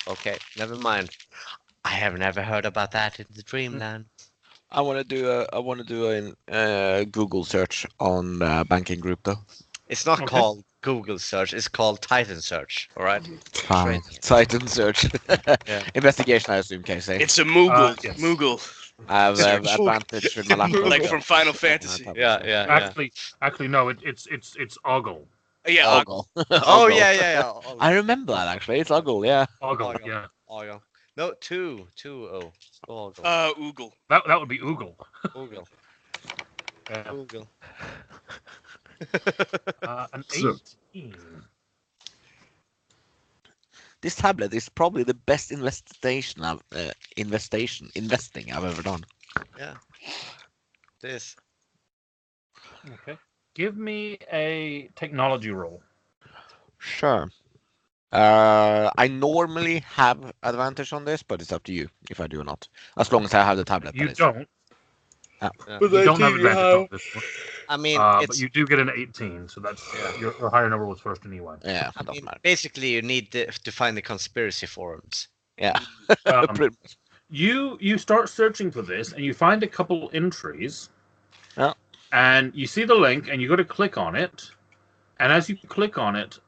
Okay, never mind. I have never heard about that in the Dreamland. I want to do a Google search on banking group though. It's not Okay. called Google search. It's called Titan search. All right. Fine. Titan search. Yeah. Investigation, I assume, Casey. It's a Moogle. Yes. Moogle. I have Search. advantage with my laptop. Like from Final Fantasy. Yeah. Actually, no. It's Ogle. Yeah, Ogle. Oh Ogle. yeah. I remember that actually. It's Ogle, yeah. Ogle, Ogle. yeah. Ogle. No, two. Oh. Ogle. Oogle. That would be Oogle. Ogle. Yeah. Ogle. An So- 18. This tablet is probably the best investing I've ever done. This. Okay. Give me a technology roll. Sure. I normally have advantage on this, but it's up to you if I do or not. As long as I have the tablet. You that is. don't. But You I don't have do advantage have- on this one. I mean, But it's you do get an 18, so that's Yeah. your higher number was first anyway. Yeah, I doesn't mean, matter. basically you need to find the conspiracy forums. Yeah. Um, Pretty much. you start searching for this, and you find a couple entries. Yeah. And you see the link, and you go to click on it, and as you click on it,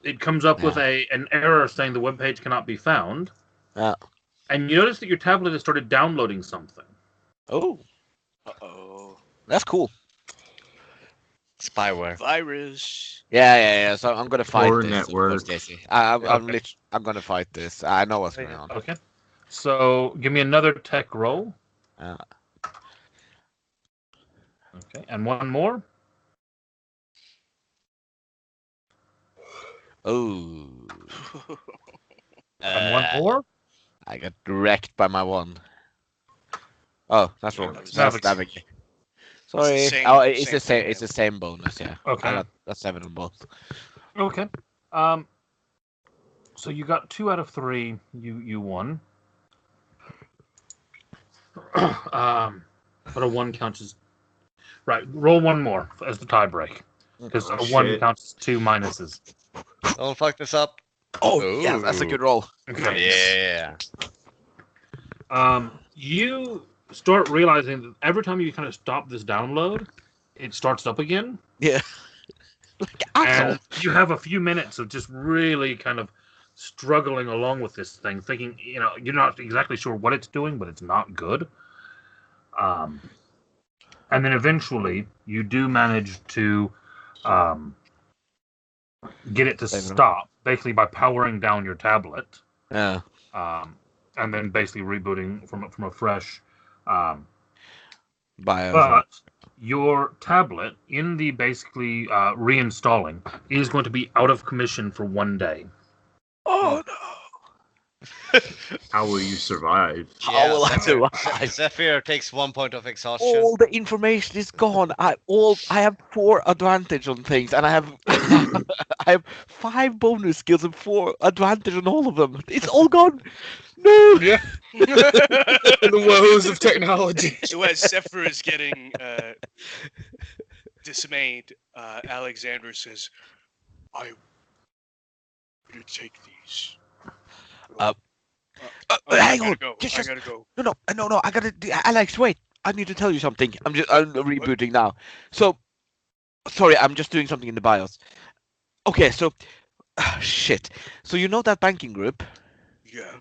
it comes up with an error saying the web page cannot be found. Yeah. And you notice that your tablet has started downloading something. Oh, Uh-oh. that's cool. Spyware. Virus. Yeah. So I'm gonna fight Or this. network. Stacy. Okay. I'm gonna fight this. I know what's going on. Okay. So give me another tech roll. Okay, and one more. Oh, And one more. I got wrecked by my one. Oh, that's wrong. That's That's navigate. Sorry. same- It's the same same. thing, It's the same bonus. Yeah. Okay. I got a 7 on both. Okay. So you got 2 out of 3. You won. But a 1 counts as right. Roll one more as the tie break because Oh, a 1 shit. counts as 2 minuses. Don't fuck this up. Oh, yeah, that's a good roll. Okay. Yeah. You start realizing that every time you kind of stop this download, it starts up again. Yeah. Like asshole. And you have a few minutes of just really kind of struggling along with this thing, thinking, you're not exactly sure what it's doing, but it's not good. And then eventually you do manage to get it to stop, basically by powering down your tablet. Yeah. And then basically rebooting from a fresh. Bio. But your tablet, in the basically reinstalling, is going to be out of commission for 1 day. Oh no. How will you survive? How will I Zephyr- survive? Zephyr takes 1 point of exhaustion. All the information is gone. I have 4 advantage on things, and I have I have 5 bonus skills and 4 advantage on all of them. It's all gone. No. Yeah. The woes of technology. So as Zephyr is getting dismayed, Alexander says, "I will take these." Hang on. I gotta go. Just- I gotta go. No. I gotta. Alex, wait. I need to tell you something. I'm rebooting now. So, sorry. I'm just doing something in the BIOS. Okay. So, shit. So you know that banking group? Yeah.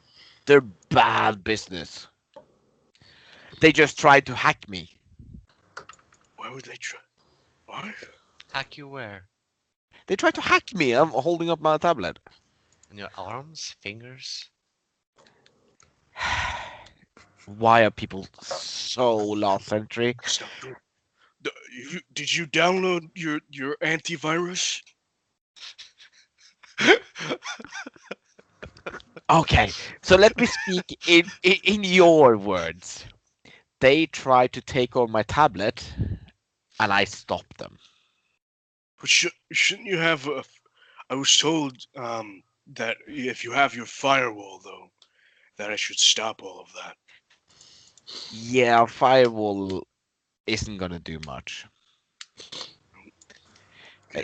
They're bad business. They just tried to hack me. Why would they try? What? Hack you where? They tried to hack me. I'm holding up my tablet. In your arms, fingers. Why are people so last century? Stop. Did you download your antivirus? Okay, so let me speak in your words. They tried to take over my tablet, and I stopped them. But shouldn't you have a? I was told that if you have your firewall though, that I should stop all of that. Yeah, firewall isn't gonna do much.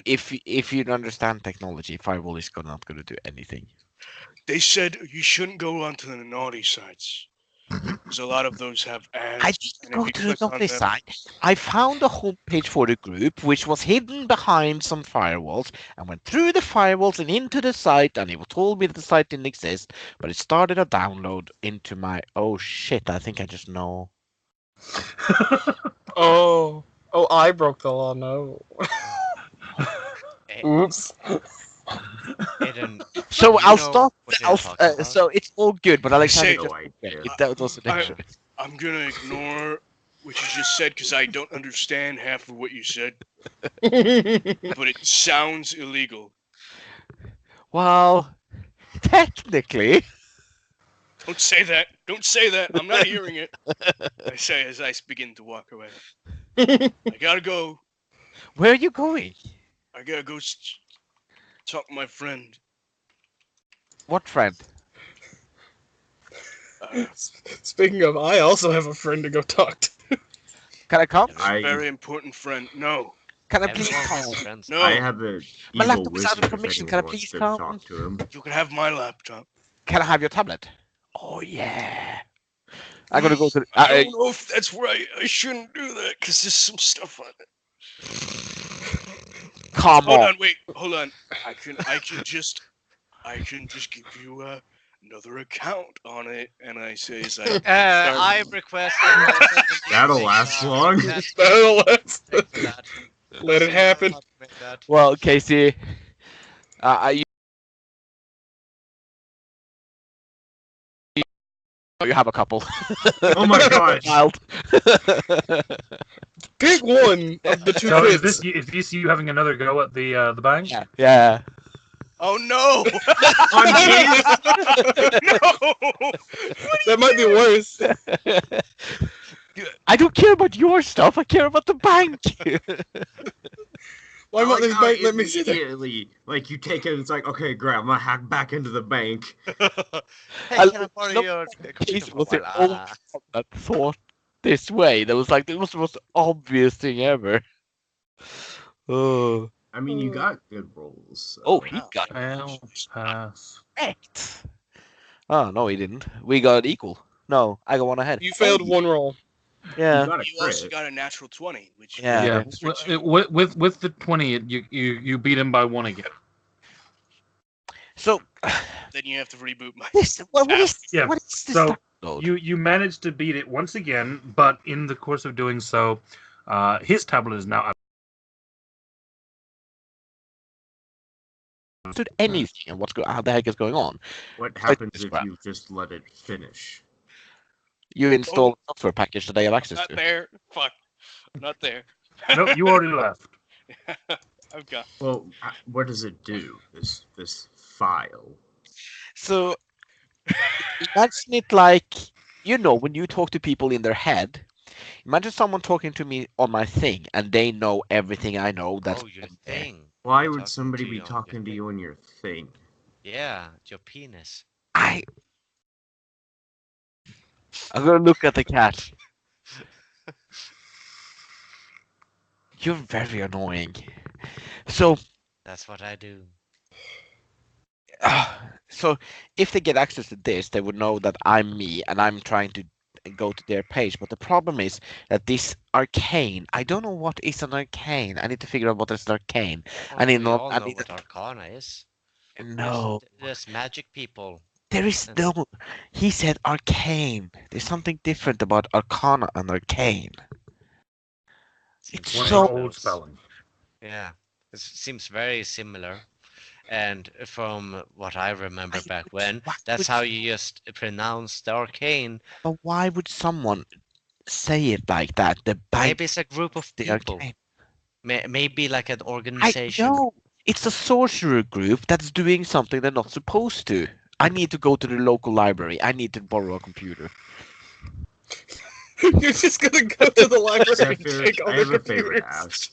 If you don't understand technology, firewall is not gonna do anything. They said you shouldn't go onto the naughty sites because a lot of those have ads. I and didn't if go you to the click on naughty them- site. I found a homepage for the group, which was hidden behind some firewalls. I went through the firewalls and into the site, and it told me that the site didn't exist. But it started a download into my. Oh shit! I think I just know. Oh, I broke the law. No. Oops. Aiden, So you I'll know stop. what you're talking about? So it's all good, but Alexander Say- just No idea. if that was an I- extra. I'm gonna ignore what you just said because I don't understand half of what you said, but it sounds illegal. Well, technically, Don't say that. Don't say that. I'm not hearing it. I say as I begin to walk away. I gotta go. where are you going? I gotta go. talk to my friend. What friend? Speaking of, I also have a friend to go talk to. Can I come? A very important friend. No. Can I please Everyone come? has friends. No. I have an My evil laptop is out of wizard if commission. anyone Can I wants please to come? talk to him. You can have my laptop. Can I have your tablet? Oh yeah. I'm gonna go to. I don't know if that's right. I shouldn't do that because there's some stuff on it. Come Hold on. on, wait, hold on. I can just give you another account on it, and I say it's like I request that That'll last long. That'll last. Thanks for that. Let it happen. I'll make that. Well, Casey, you have a couple. Oh my gosh. Wild. Pick one of the two So kids. is this you having another go at the bank? Yeah. Yeah. oh no! On his? No! That might be worse. I don't care about your stuff. I care about the bank. Why won't this bank let me see that? immediately, like you take it, it's like, okay, great, I'm gonna hack back into the bank. Hey, I can I borrow love your Casey computer was for a the while? only one that thought this way. That was like, it was the most obvious thing ever. Oh. I mean, you got good rolls. So. Oh, he got Fail, pass. correct. Oh, no, he didn't. We got equal. No, I got one ahead. You failed one roll. Yeah. You got a You also crit. got a natural 20, which Yeah. Yeah, restricts you. with the 20, you beat him by one again. So, Then you have to reboot my. what is Yeah, what is this so download? You managed to beat it once again, but in the course of doing so, his tablet is now. Understood anything and how the heck is going on? What happens this if crap. you just let it finish? You install a software package that they have access Not to. there. Fuck. Not there. No, you already left. I've got. Well, what does it do? This file. So imagine it like, when you talk to people in their head. Imagine someone talking to me on my thing, and they know everything I know. That's Oh, your in there. thing. Why They're would talking somebody to be you on your talking to thing. you on your thing? Yeah, your penis. I'm gonna look at the cat. You're very annoying. So, That's what I do. so if they get access to this, they would know that I'm me and I'm trying to go to their page. But the problem is that this arcane, I don't know what is an arcane. I need to figure out what is an arcane. Oh, I need we not. all I know need what Arcana is. no. There's magic people. There is no. He said arcane. There's something different about arcana and arcane. Seems It's One so- old spelling. Yeah, it seems very similar. And from what I remember Why back would- when, why that's would- how you just pronounce the arcane. But why would someone say it like that? The bank, Maybe it's a group of the people. arcane. Maybe like an I organization. know. It's a sorcerer group that's doing something they're not supposed to. I need to go to the local library. I need to borrow a computer. You're just gonna go to the library and Zephyr, take all I the have a favor to computers. ask.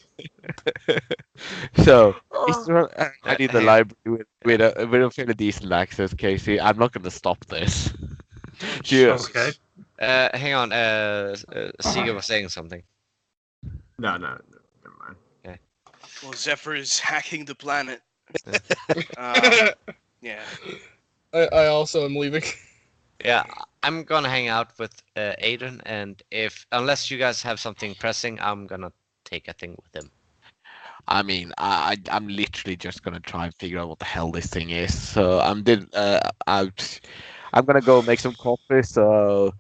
So, is there I need the hey. library with a fairly decent access, Casey. I'm not going to stop this. Cheers. Okay. Hang on. Siga was saying something. No, never mind. Well, Zephyr is hacking the planet. Yeah. I also am leaving. Yeah, I'm gonna hang out with Aiden, and unless you guys have something pressing, I'm gonna take a thing with him. I mean, I'm literally just gonna try and figure out what the hell this thing is. So I'm gonna go make some coffee. So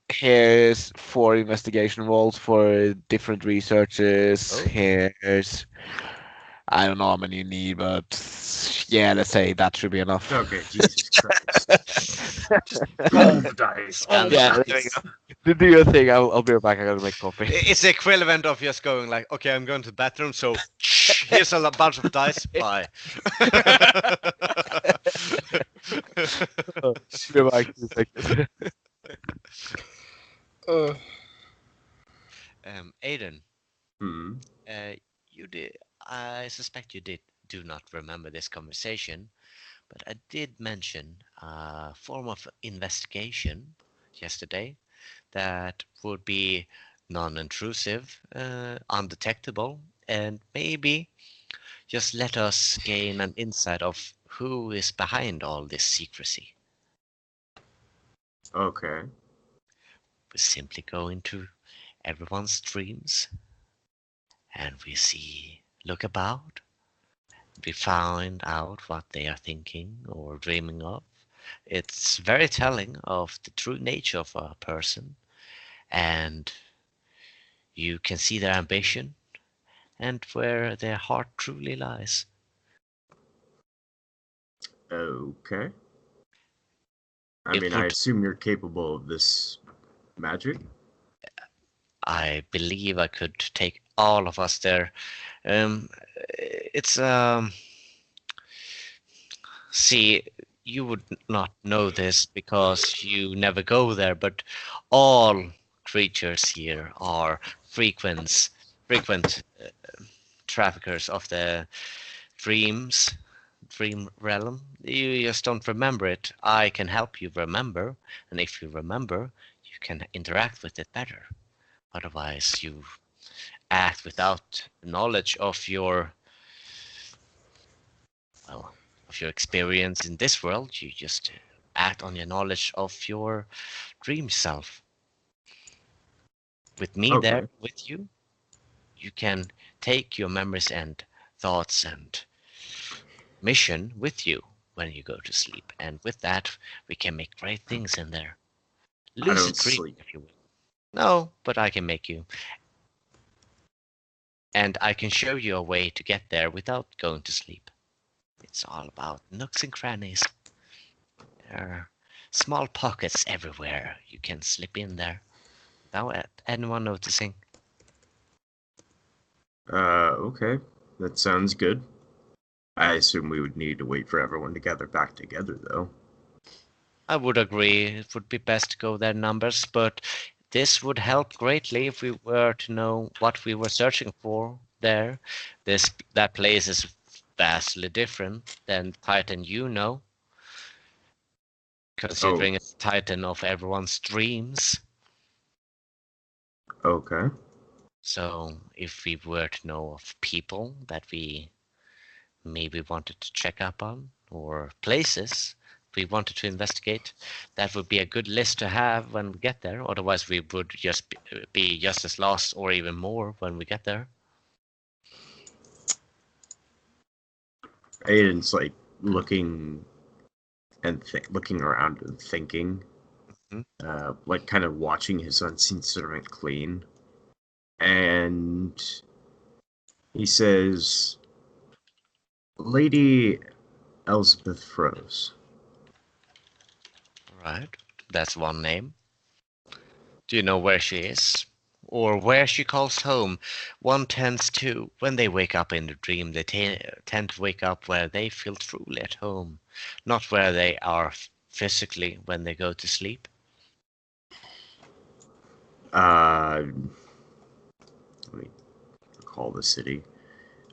here's 4 investigation rolls for different researchers. Oh. Here's, I don't know how many you need, but yeah, let's say that should be enough. Okay, Jesus Christ. Roll the dice. And Yeah, there you go. Do your thing. I'll be right back. I gotta make coffee. It's the equivalent of just going like, okay, I'm going to the bathroom, so here's a bunch of dice. Bye. Be back in a second. Aiden, Hmm. you did. I suspect you did do not remember this conversation, but I did mention a form of investigation yesterday that would be non-intrusive, undetectable, and maybe just let us gain an insight of who is behind all this secrecy. Okay. We simply go into everyone's dreams and look about. We find out what they are thinking or dreaming of. It's very telling of the true nature of a person, and you can see their ambition and where their heart truly lies. Okay. I It mean, I would, assume you're capable of this magic. I believe I could take all of us there. It's See, you would not know this because you never go there, but all creatures here are frequent traffickers of the dream realm. You just don't remember it. I can help you remember, and if you remember, you can interact with it better. Otherwise, you act without knowledge of your experience in this world. You just act on your knowledge of your dream self. With me there Okay. with you, you can take your memories and thoughts and mission with you when you go to sleep. And with that, we can make great things in there. I don't Lucid dream, sleep. if you will. No, but I can make you. And I can show you a way to get there without going to sleep. It's all about nooks and crannies. There are small pockets everywhere. You can slip in there without anyone noticing. Okay. That sounds good. I assume we would need to wait for everyone to gather back together, though. I would agree it would be best to go there in numbers, but this would help greatly if we were to know what we were searching for there. That place is vastly different than Titan you know, considering it's Titan of everyone's dreams. Okay. So if we were to know of people that we maybe wanted to check up on, or places we wanted to investigate, that would be a good list to have when we get there. Otherwise, we would just be just as lost or even more when we get there. Aiden's like looking and looking around and thinking, like kind of watching his unseen servant clean. And he says, Lady Elspeth froze. Right, that's one name. Do you know where she is? Or where she calls home? One tends to, when they wake up in the dream, they tend to wake up where they feel truly at home, not where they are physically when they go to sleep. Let me recall the city.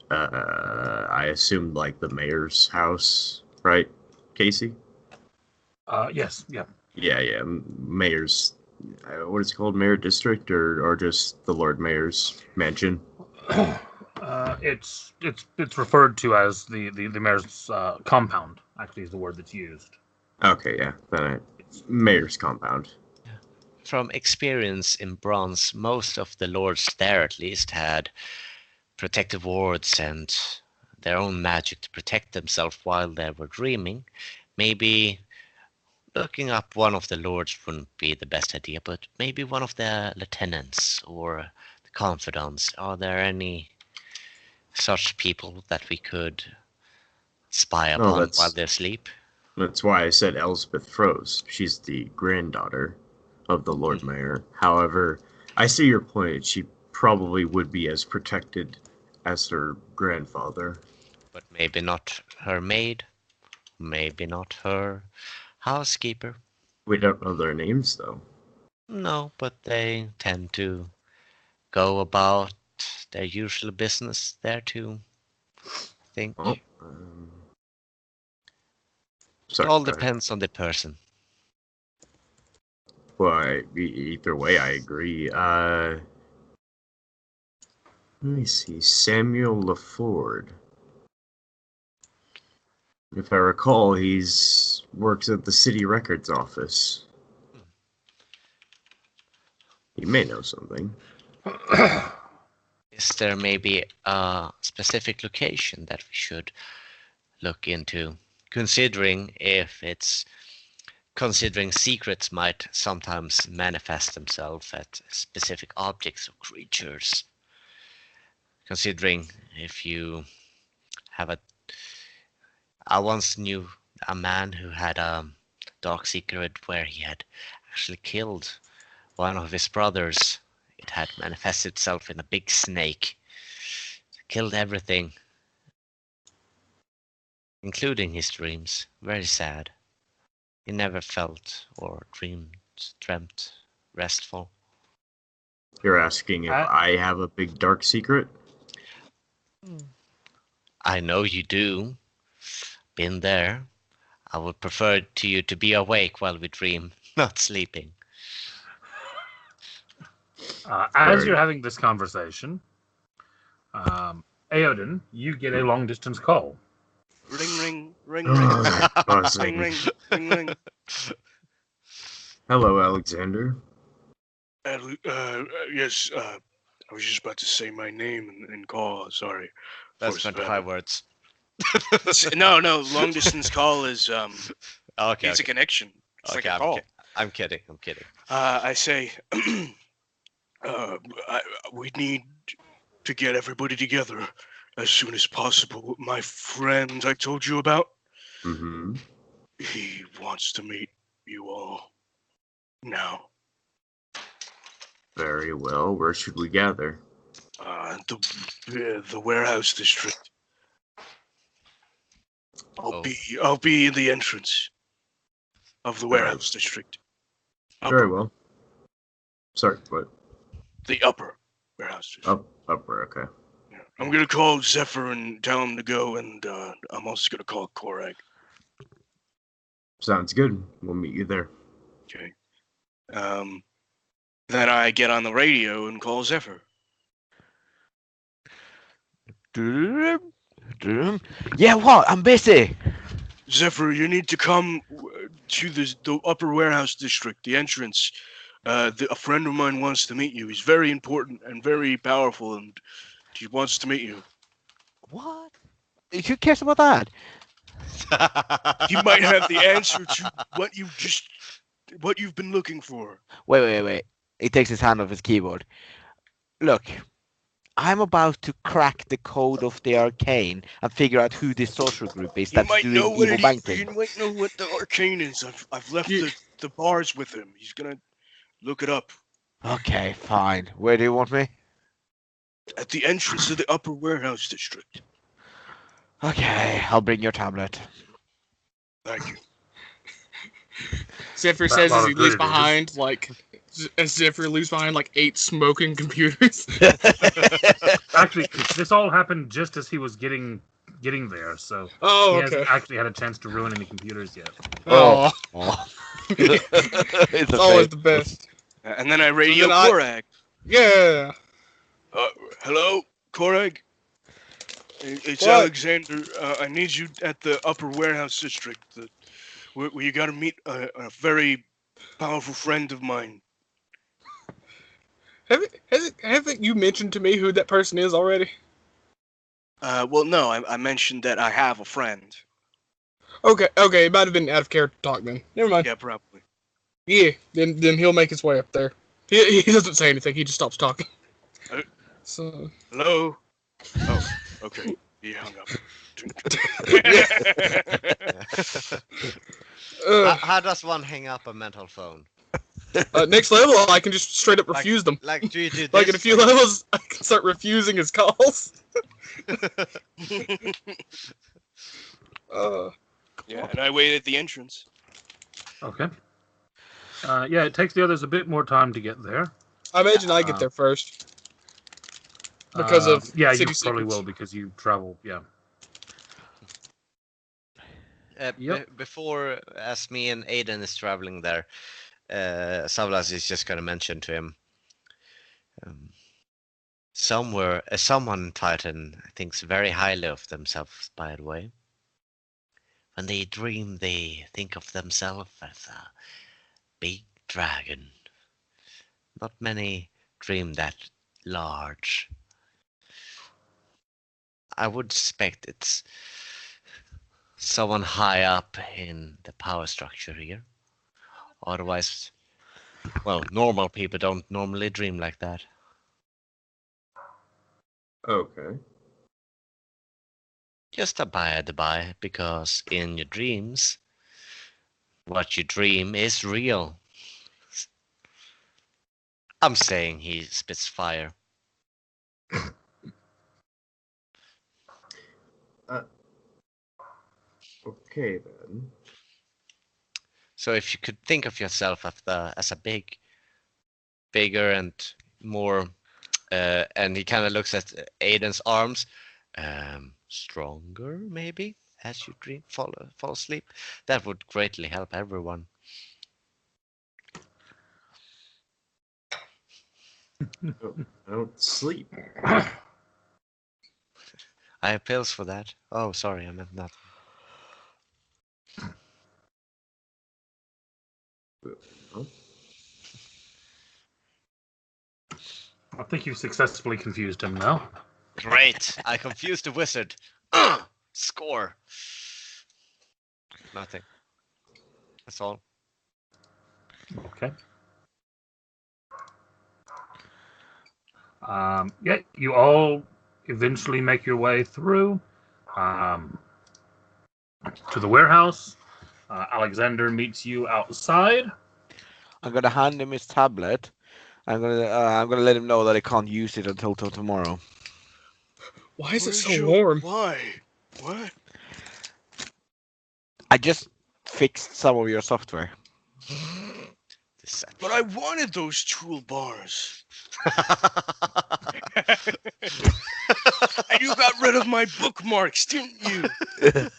I assumed like the mayor's house, right, Casey? Yes, yeah. Yeah. Mayor's. What is it called? Mayor District, or just the Lord Mayor's mansion? It's referred to as the mayor's compound. Actually, is the word that's used. Okay, yeah, Mayor's compound. From experience in Bronze, most of the lords there at least had protective wards and their own magic to protect themselves while they were dreaming. Maybe looking up one of the lords wouldn't be the best idea, but maybe one of the lieutenants or the confidants. Are there any such people that we could spy upon while they sleep? That's why I said Elspeth froze. She's the granddaughter of the Lord Mayor. However, I see your point. She probably would be as protected as her grandfather. But maybe not her maid, maybe not her housekeeper. We don't know their names, though. No, but they tend to go about their usual business there too. think. Oh, It sorry. all go ahead. depends on the person. Well, either way, I agree. Let me see. Samuel LaFord. If I recall, he's works at the city records office. He may know something. Is there maybe a specific location that we should look into, considering secrets might sometimes manifest themselves at specific objects or creatures? Considering if you have I once knew a man who had a dark secret where he had actually killed one of his brothers. It had manifested itself in a big snake. Killed everything, including his dreams. Very sad. He never felt or dreamt restful. You're asking if I have a big dark secret? I know you do. Been there. I would prefer to you to be awake while we dream, not sleeping. As you're having this conversation, Aodin, you get a long distance call. Ring, ring, ring, Oh, ring, that buzzing. ring, ring, ring, ring. Hello, Alexander. Yes, I was just about to say my name and call. Sorry. That's Force 25 words. No, long distance call is Okay. it's a connection. It's Okay, like a call. I'm kidding. I say, we need to get everybody together as soon as possible. My friend I told you about, Mm-hmm. he wants to meet you all now. Very well. Where should we gather? The warehouse district. I'll be in the entrance of the warehouse district. Very well. Sorry, what? The upper warehouse district. Upper, okay. Yeah. I'm gonna call Zephyr and tell him to go, and I'm also gonna call Korag. Sounds good. We'll meet you there. Okay. Then I get on the radio and call Zephyr. Yeah, what? I'm busy. Zephyr, you need to come to the upper warehouse district, the entrance. A friend of mine wants to meet you. He's very important and very powerful, and he wants to meet you. What? Who cares about that? He might have the answer to what you've been looking for. Wait. He takes his hand off his keyboard. Look, I'm about to crack the code of the arcane and figure out who this social group is that's doing evil banking. You might know what the arcane is. I've left the bars with him. He's gonna look it up. Okay, fine. Where do you want me? At the entrance to the upper warehouse district. Okay, I'll bring your tablet. Thank you. Zephyr says as he leaves behind, Zephyr leaves behind 8 smoking computers. Actually, this all happened just as he was getting there, so he hasn't actually had a chance to ruin any computers yet. Oh. It's always the best. And then I radio Korag. Yeah. Hello, Korag? It's What? Alexander. I need you at the upper warehouse district. Where you gotta meet a very powerful friend of mine. Haven't you mentioned to me who that person is already? Well, no, I mentioned that I have a friend. Okay, it might have been out of character talk then. Never mind. Yeah, probably. Yeah, then he'll make his way up there. He doesn't say anything, he just stops talking. So. Hello? Oh, okay. He hung up. How does one hang up a mental phone? Next level, I can just straight up refuse them. Like, do you do this? Like in a few levels, I can start refusing his calls. Yeah, and I wait at the entrance. Okay. Yeah, it takes the others a bit more time to get there. I imagine I get there first. Because of yeah, city you probably secrets. will because you travel. Yeah. Yep. Before, as me and Aiden is traveling there, Savlas is just gonna mention to him. Someone in Titan thinks very highly of themselves, by the way. When they dream, they think of themselves as a big dragon. Not many dream that large. I would suspect it's someone high up in the power structure here. Otherwise, well, normal people don't normally dream like that. Okay. Just a by the by, because in your dreams, what you dream is real. I'm saying he spits fire. Okay then. So if you could think of yourself as a bigger and more, and he kind of looks at Aiden's arms, stronger maybe as you dream, fall asleep. That would greatly help everyone. Oh, I don't sleep. I have pills for that. Oh, sorry, I meant nothing. Oh, I think you've successfully confused him now. Great! I confused the wizard. Score. Nothing. That's all. Okay. Yeah, you all eventually make your way through to the warehouse. Alexander meets you outside. I'm gonna hand him his tablet. I'm gonna let him know that I can't use it until tomorrow. Why is it Where's so your- warm? Why? What? I just fixed some of your software. Deception. But I wanted those toolbars. And you got rid of my bookmarks, didn't you?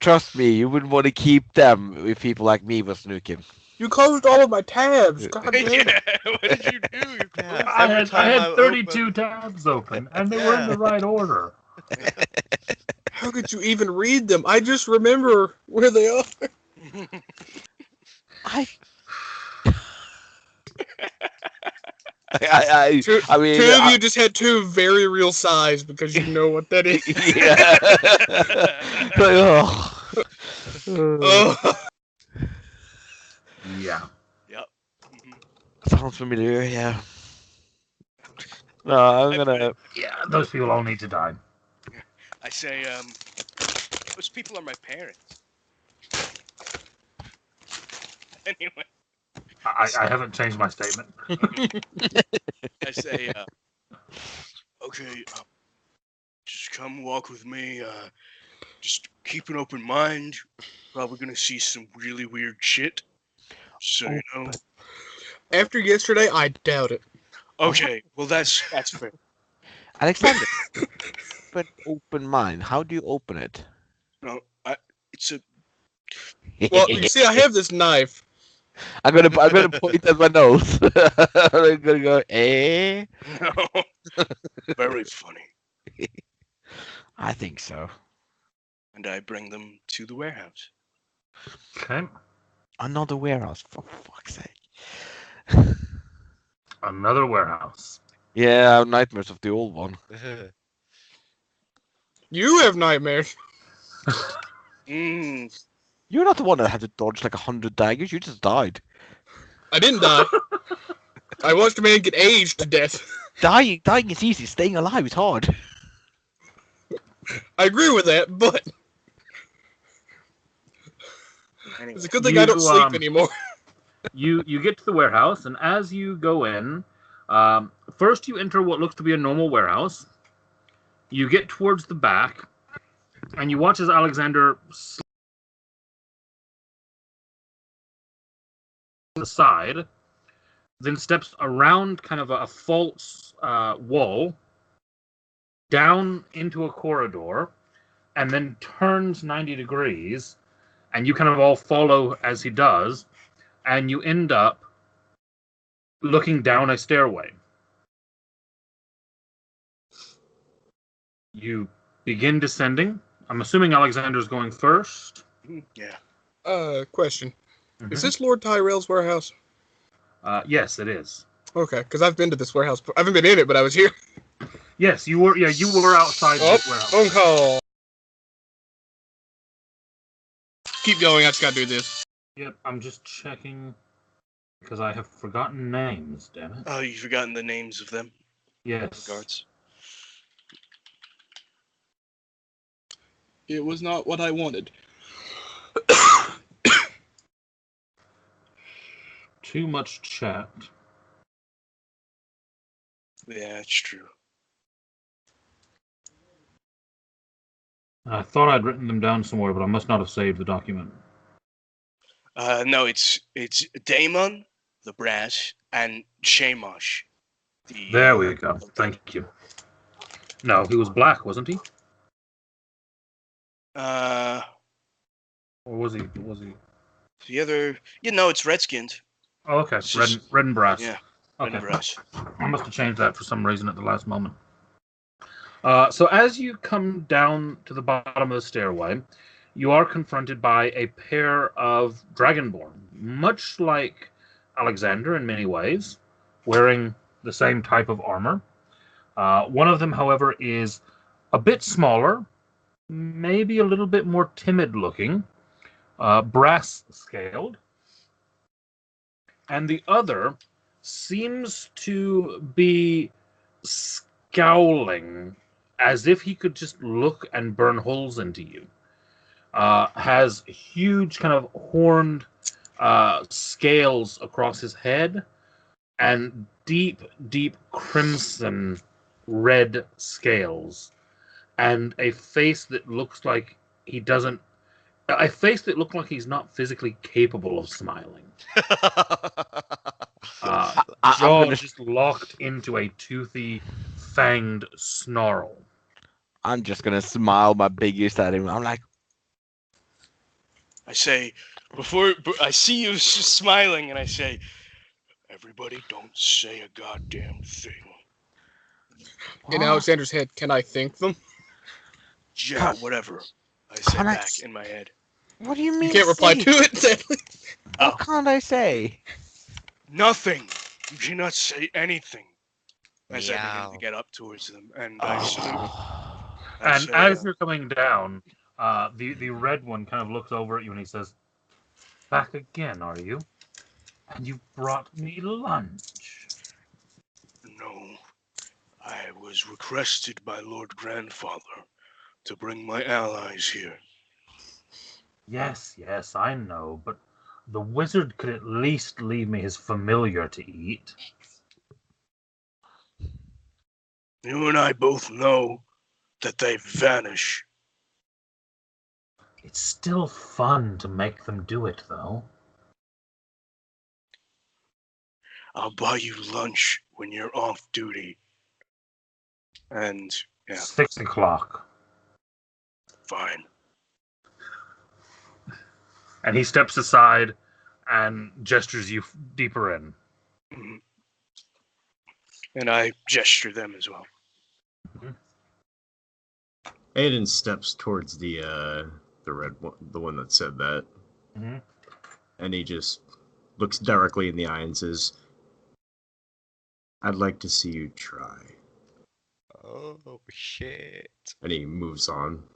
Trust me, you wouldn't want to keep them if people like me was snooping. You closed all of my tabs. God damn it. Yeah, what did you do? You Yeah. I Every had time I 32 open- tabs open, and they were in the right order. How could you even read them? I just remember where they are. I I Two, I mean, two of you just had two very real sighs because you know what that is. yeah. Like, Oh. Yeah. Yep. Mhm. sounds familiar. Yeah. No, I'm gonna. Yeah, those people all need to die. I say, those people are my parents. Anyway, I haven't changed my statement. I say, okay, just come walk with me. Just keep an open mind. Probably gonna see some really weird shit. So you know. After yesterday, I doubt it. Okay, well that's fair. Alexander, but open mind. How do you open it? No, it's a. Well, you see, I have this knife. I'm gonna point at my nose. I'm gonna go. Eh? No. Very funny. I think so. And I bring them to the warehouse. Okay. Another warehouse, for fuck's sake. Another warehouse. Yeah, I have nightmares of the old one. You have nightmares. Mm. You're not the one that had to dodge like 100 daggers. You just died. I didn't die. I watched a man get aged to death. Dying is easy. Staying alive is hard. I agree with that, but Anyway. it's a good thing I don't You, sleep anymore. You get to the warehouse, and as you go in, first you enter what looks to be a normal warehouse. You get towards the back, and you watch as Alexander the side, then steps around kind of a false wall, down into a corridor, and then turns 90 degrees, and you kind of all follow as he does, and you end up looking down a stairway. You begin descending. I'm assuming Alexander's going first. Yeah. Question. Mhm. Is this Lord Tyrell's warehouse? Yes, it is. Okay, because I've been to this warehouse. I haven't been in it, but I was here. Yes, you were. Yeah, you were outside Oh, the warehouse. phone call. Keep going. I just gotta do this. Yep, I'm just checking because I have forgotten names. Damn it. Oh, you've forgotten the names of them. Yes. Regards. It was not what I wanted. Too much chat. Yeah, it's true. I thought I'd written them down somewhere, but I must not have saved the document. No, it's Daemon, the brass, and Shamash. There we go. Thank you. No, he was black, wasn't he? Or was he? The other, it's red-skinned. Oh, okay. It's Red, just- red and brass. Yeah, Okay. red and brass. I must have changed that for some reason at the last moment. So as you come down to the bottom of the stairway, you are confronted by a pair of Dragonborn, much like Alexander in many ways, wearing the same type of armor. One of them, however, is a bit smaller, maybe a little bit more timid looking, brass scaled, and the other seems to be scowling as if he could just look and burn holes into you. Has huge kind of horned scales across his head and deep, deep crimson red scales, and a face that looks like he doesn't. A face that looks like he's not physically capable of smiling. I'm Jaw gonna- just locked into a toothy, fanged snarl. I'm just gonna smile my biggest at him. I'm like, I say, before I see you smiling, and I say, everybody don't say a goddamn thing. In "What? Alexander's head, can I thank them? Yeah, whatever. I say Can I back s- in my head. What do you mean? You can't reply say? to it, sadly. What can't I say?" Nothing. You cannot say anything. As I begin Meow. to get up towards them, and I salute. Oh. I And say, as you're coming down, the red one kind of looks over at you and he says, "Back again, are you? And you brought me lunch." no, I was requested by Lord Grandfather to bring my allies here. Yes, yes, I know, but the wizard could at least leave me his familiar to eat. You and I both know that they vanish. It's still fun to make them do it, though. I'll buy you lunch when you're off duty. And, yeah, 6 o'clock. fine. And he steps aside and gestures you deeper in. Mhm. And I gesture them as well. Aiden steps towards the red one, the one that said that, Mhm. and he just looks directly in the eye and says, "I'd like to see you try." Oh shit. And he moves on.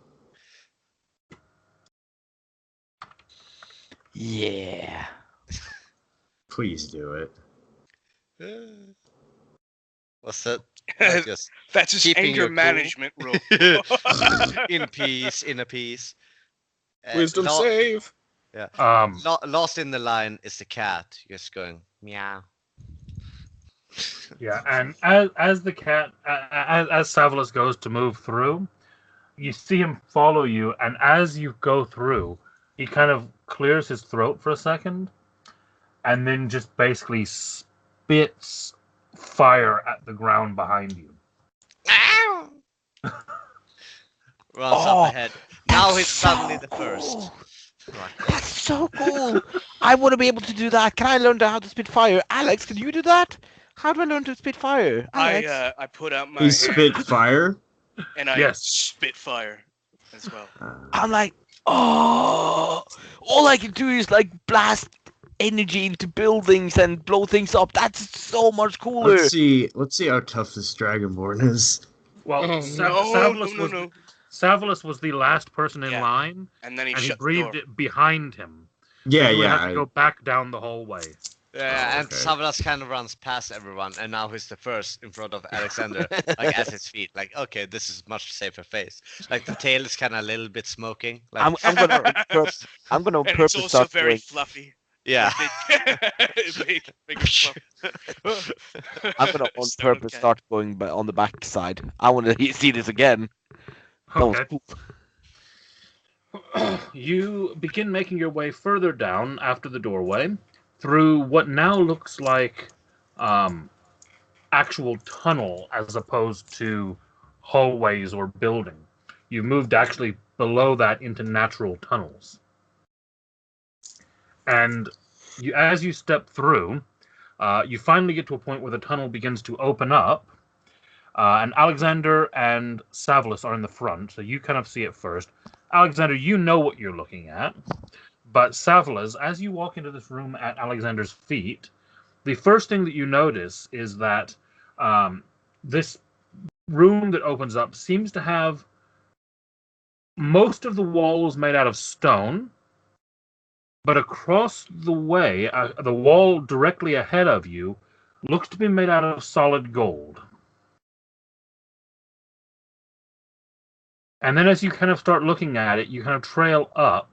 Yeah. Please do it. What's that? Not just That's his keeping anger your cool. management rule. in peace, in a peace. Wisdom lo- save. Lost in the line is the cat, just going meow. Yeah, and as the cat, as Savalus goes to move through, you see him follow you, and as you go through, he kind of clears his throat for a second, and then just basically spits fire at the ground behind you. runs Oh, up ahead. Now That's he's suddenly the so first. cool. Right. That's so cool. I want to be able to do that. Can I learn how to spit fire? Alex, can you do that? How do I learn to spit fire? Alex? I put out my He hand spit fire. and I Yes. spit fire as well. I'm like, oh, all I can do is like blast energy into buildings and blow things up. That's so much cooler. Let's see how tough this Dragonborn is. Well, Oh, no. Savalus was the last person in Yeah. line, And then he and he shut the breathed door. it behind him. Yeah, You would have yeah. to go back down the hallway. Yeah, Oh, and okay. Savras kind of runs past everyone, and now he's the first in front of Alexander, like at his feet. Like, okay, this is much safer face. Like the tail is kind of a little bit smoking. Like, I'm gonna on And purpose it's also start very going. fluffy. yeah. Big and fluffy. I'm gonna on Stone purpose cat. start going on the back side. I want to see this again. That was Okay. cool. You begin making your way further down after the doorway through what now looks like actual tunnel as opposed to hallways or building. You've moved actually below that into natural tunnels. And as you step through, you finally get to a point where the tunnel begins to open up. And Alexander and Savalus are in the front, so you kind of see it first. Alexander, you know what you're looking at. But Savalus, as you walk into this room at Alexander's feet, the first thing that you notice is that this room that opens up seems to have most of the walls made out of stone, but across the way, the wall directly ahead of you looks to be made out of solid gold. And then as you kind of start looking at it, you kind of trail up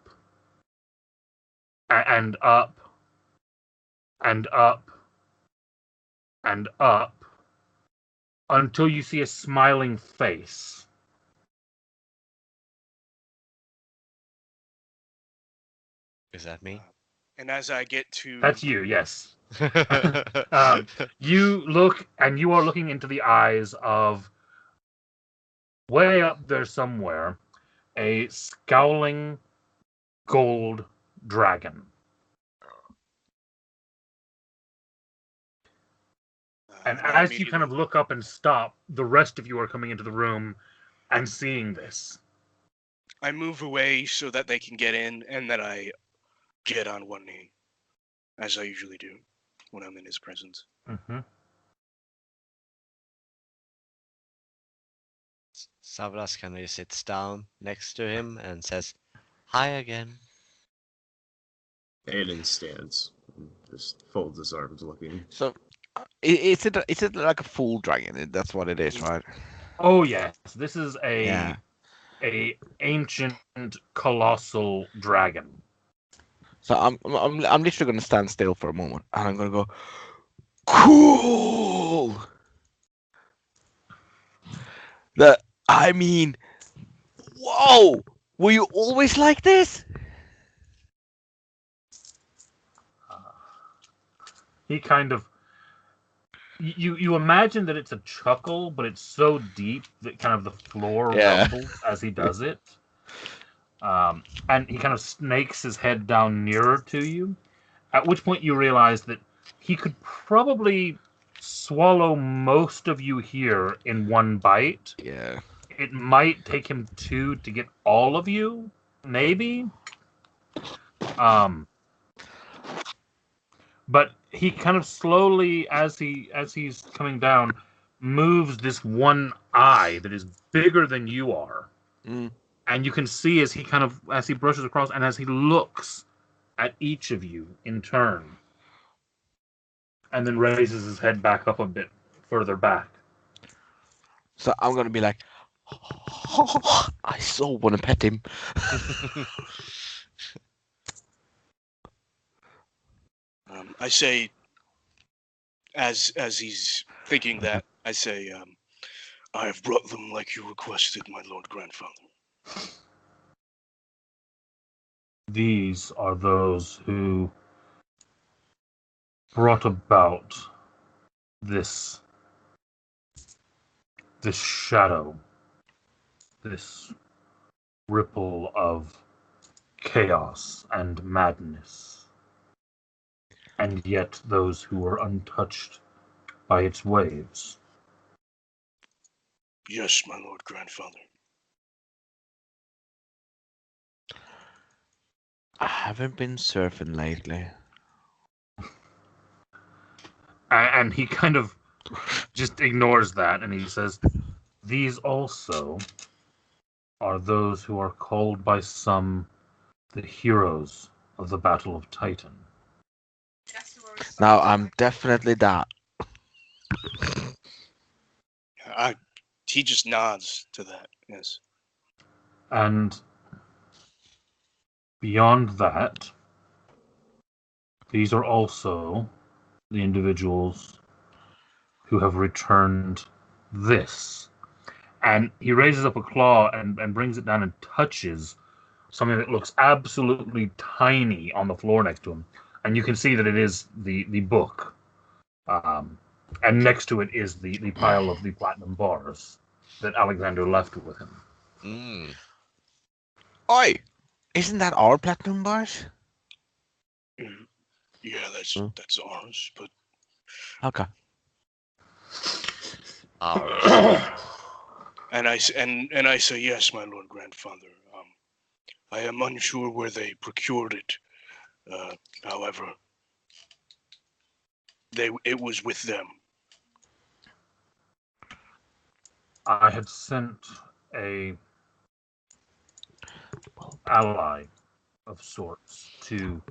and up and up and up until you see a smiling face. Is that me? And as I get to That's you, yes. You look, and you are looking into the eyes of, way up there somewhere, a scowling gold dragon. And I as you kind of look up and stop, the rest of you are coming into the room and seeing this. I move away so that they can get in, and then I get on one knee, as I usually do when I'm in his presence. Mm-hmm. Savras kind of sits down next to him and says, "Hi again." Aiden stands, and just folds his arms, looking. So, is it like a full dragon? That's what it is, right? Oh yes, this is Yeah. a ancient colossal dragon. So I'm literally gonna stand still for a moment, and I'm gonna go, cool. I mean, whoa! Were you always like this? He kind of you imagine that it's a chuckle, but it's so deep that kind of the floor rumbles as he does it. And he kind of snakes his head down nearer to you, at which point you realize that he could probably swallow most of you here in one bite. Yeah. It might take him 2 to get all of you, maybe. But he kind of slowly, as he's coming down, moves this one eye that is bigger than you are. Mm. And you can see as he brushes across and as he looks at each of you in turn, and then raises his head back up a bit further back. So I'm gonna be like, I so want to pet him. I say, as he's thinking that, I say, I have brought them like you requested, my Lord Grandfather. These are those who brought about this shadow, this ripple of chaos and madness, and yet those who were untouched by its waves. Yes, my lord grandfather. I haven't been surfing lately. And he kind of just ignores that, and he says, "These also are those who are called by some the heroes of the Battle of Titan." Now I'm definitely that. He just nods to that. Yes. And beyond that, these are also the individuals who have returned this. And he raises up a claw and brings it down and touches something that looks absolutely tiny on the floor next to him. And you can see that it is the book. And next to it is the pile of the platinum bars that Alexander left with him. Mm. Oi! Isn't that our platinum bars? Yeah, that's ours. But Okay. Ours. and I say yes, my lord grandfather. I am unsure where they procured it. However, it was with them. I had sent a ally of sorts to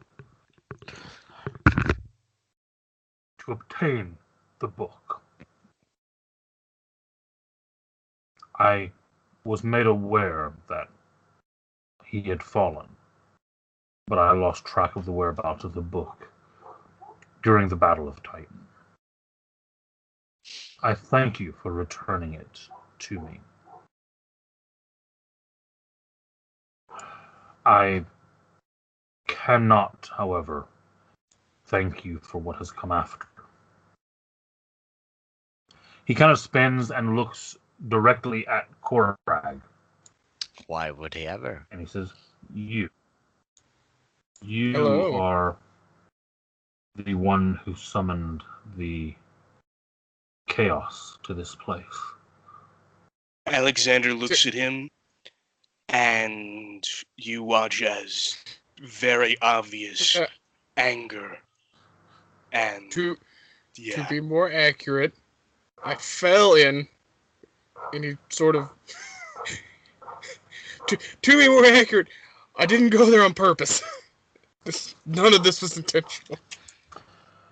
obtain the book. I was made aware that he had fallen, but I lost track of the whereabouts of the book during the Battle of Titan. I thank you for returning it to me. I cannot, however, thank you for what has come after. He kind of spins and looks directly at Korag, Why would he ever? and he says, You Hello. are the one who summoned the chaos to this place. Alexander looks at him, and you watch as very obvious anger. And To yeah, be more accurate, I fell in, and he sort of. to be more accurate, I didn't go there on purpose. None of this was intentional.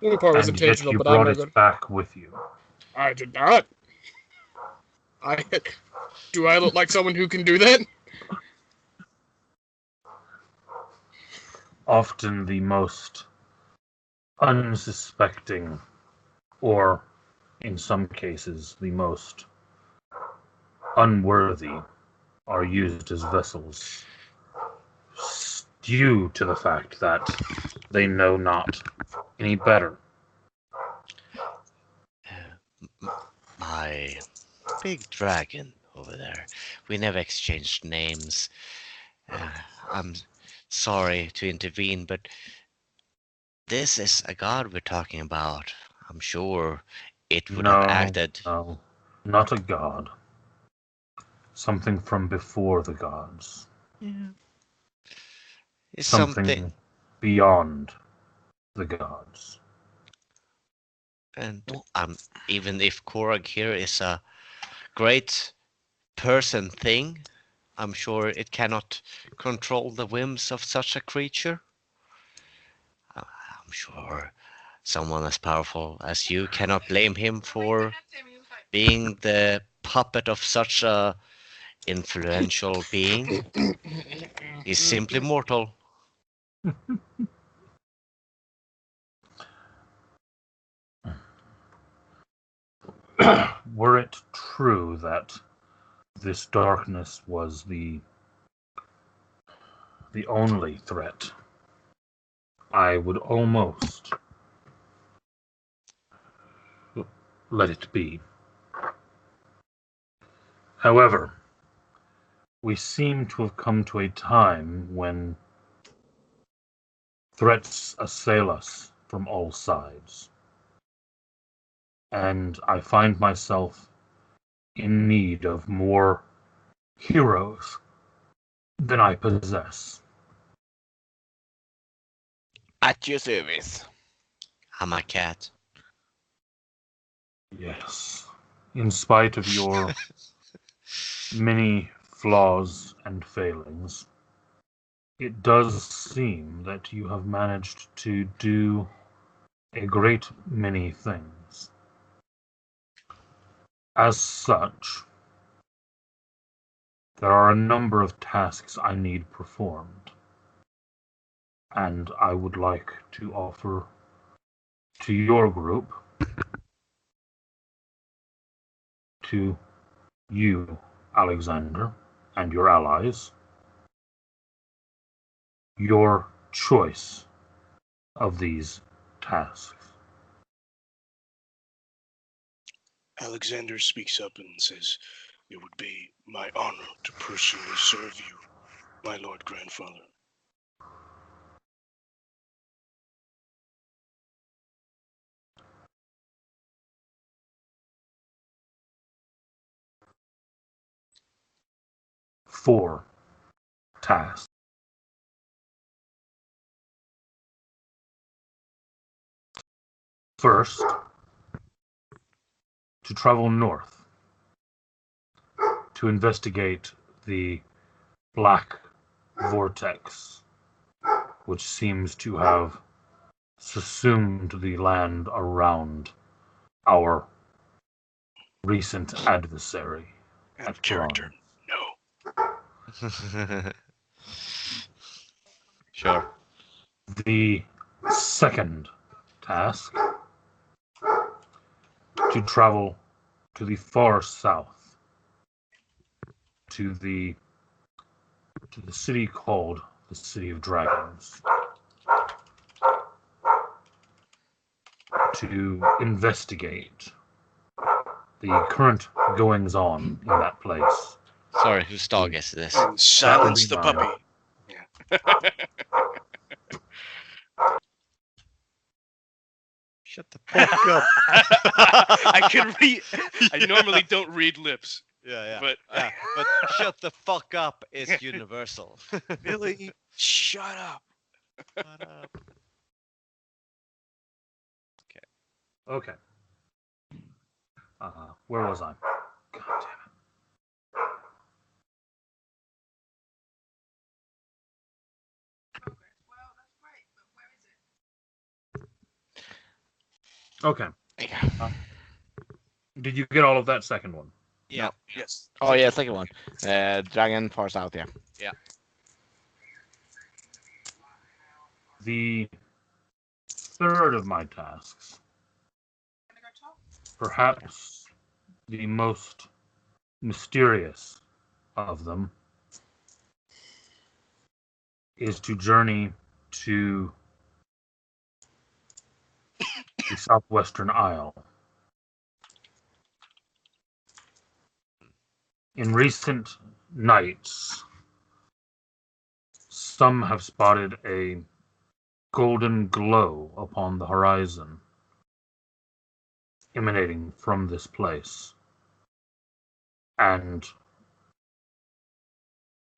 The only part was And yet intentional, you but I'm brought not it going. back with you. I did not. Do I look like someone who can do that? Often the most unsuspecting, or in some cases, the most unworthy, are used as vessels due to the fact that they know not any better. My big dragon over there. We never exchanged names. I'm sorry to intervene, but this is a god we're talking about. I'm sure it would have acted. No, not a god. Something from before the gods. Yeah. It's Something beyond the gods. and even if Korag here is a great person thing, I'm sure it cannot control the whims of such a creature. I'm sure someone as powerful as you cannot blame him for being the puppet of such a influential being. He's simply mortal. Were it true that this darkness was the only threat, I would almost let it be. However, we seem to have come to a time when threats assail us from all sides. And I find myself in need of more heroes than I possess. At your service. I'm a cat. Yes. In spite of your many flaws and failings, it does seem that you have managed to do a great many things. As such, there are a number of tasks I need performed, and I would like to offer to your group, to you, Alexander, and your allies, your choice of these tasks. Alexander speaks up and says, "It would be my honor to personally serve you, my Lord Grandfather." Four tasks. First, to travel north to investigate the black vortex, which seems to have subsumed the land around our recent adversary Out at of character. Florence. No. Sure. The second task, to travel to the far south, to the city called the City of Dragons, to investigate the current goings on in that place. Sorry, whose dog is this? And silence the That would be puppy. Yeah. Shut the fuck up. I can read. I normally don't read lips. Yeah. But But shut the fuck up is universal. Billy, shut up. Shut up. Okay. Where was I? God damn it. Okay. Did you get all of that second one? Yeah. Yes. Oh yeah, second one. Dragon far south, yeah. The third of my tasks, perhaps the most mysterious of them, is to journey to the southwestern isle. In recent nights, some have spotted a golden glow upon the horizon, emanating from this place. And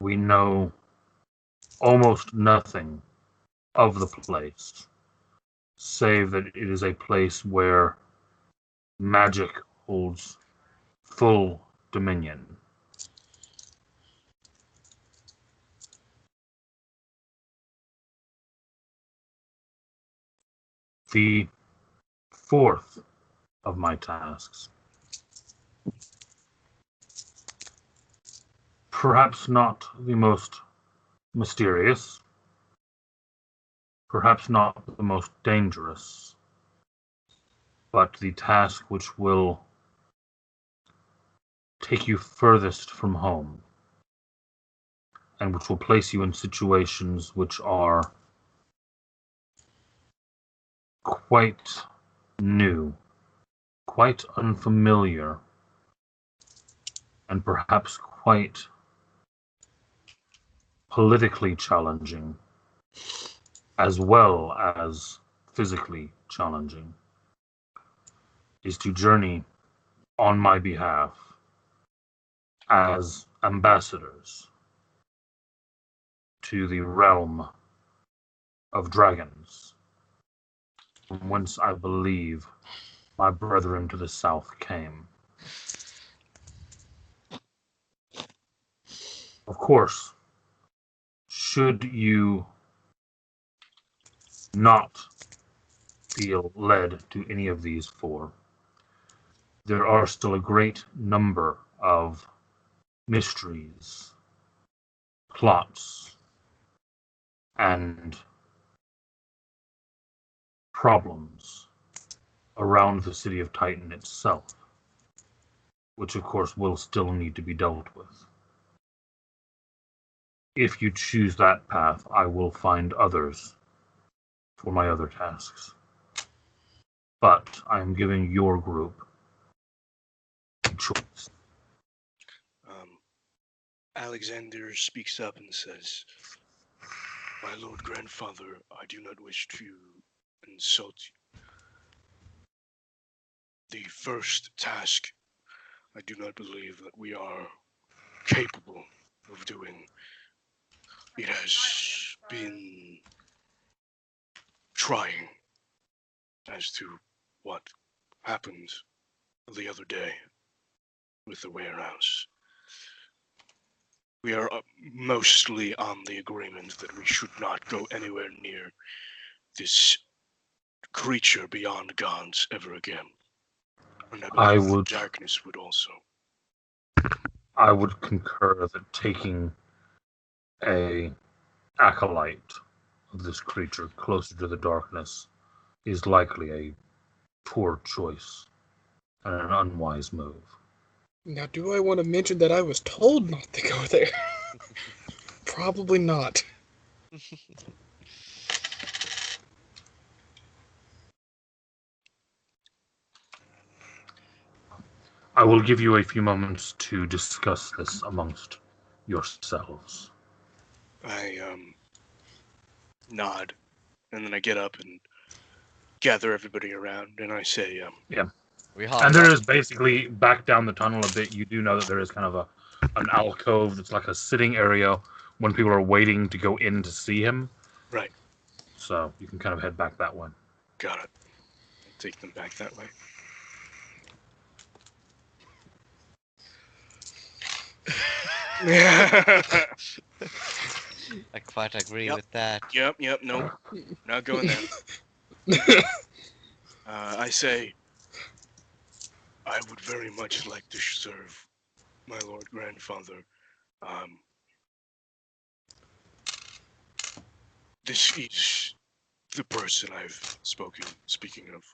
we know almost nothing of the place, save that it is a place where magic holds full dominion. The fourth of my tasks, perhaps not the most mysterious, perhaps not the most dangerous, but the task which will take you furthest from home, and which will place you in situations which are quite new, quite unfamiliar, and perhaps quite politically challenging as well as physically challenging is to journey on my behalf as ambassadors to the realm of dragons, from whence I believe my brethren to the south came. Of course, should you not feel led to any of these four, there are still a great number of mysteries, plots, and problems around the city of Titan itself, which of course will still need to be dealt with. If you choose that path, I will find others for my other tasks. But I am giving your group a choice. Alexander speaks up and says, "My lord grandfather, I do not wish to insult you. The first task, I do not believe that we are capable of doing. It has been trying as to what happened the other day with the warehouse. We are mostly on the agreement that we should not go anywhere near this creature beyond gods ever again. And I believe the darkness would also. I would concur that taking a acolyte of this creature closer to the darkness is likely a poor choice and an unwise move. Now, do I want to mention that I was told not to go there? Probably not. I will give you a few moments to discuss this amongst yourselves. I nod, and then I get up and gather everybody around, and I say, And there is basically, back down the tunnel a bit, you do know that there is kind of an alcove that's like a sitting area when people are waiting to go in to see him. Right. So you can kind of head back that way. Got it. I'll take them back that way. I quite agree with that. Yep, no. Not going there. I say, I would very much like to serve my lord grandfather. This is the person I've speaking of.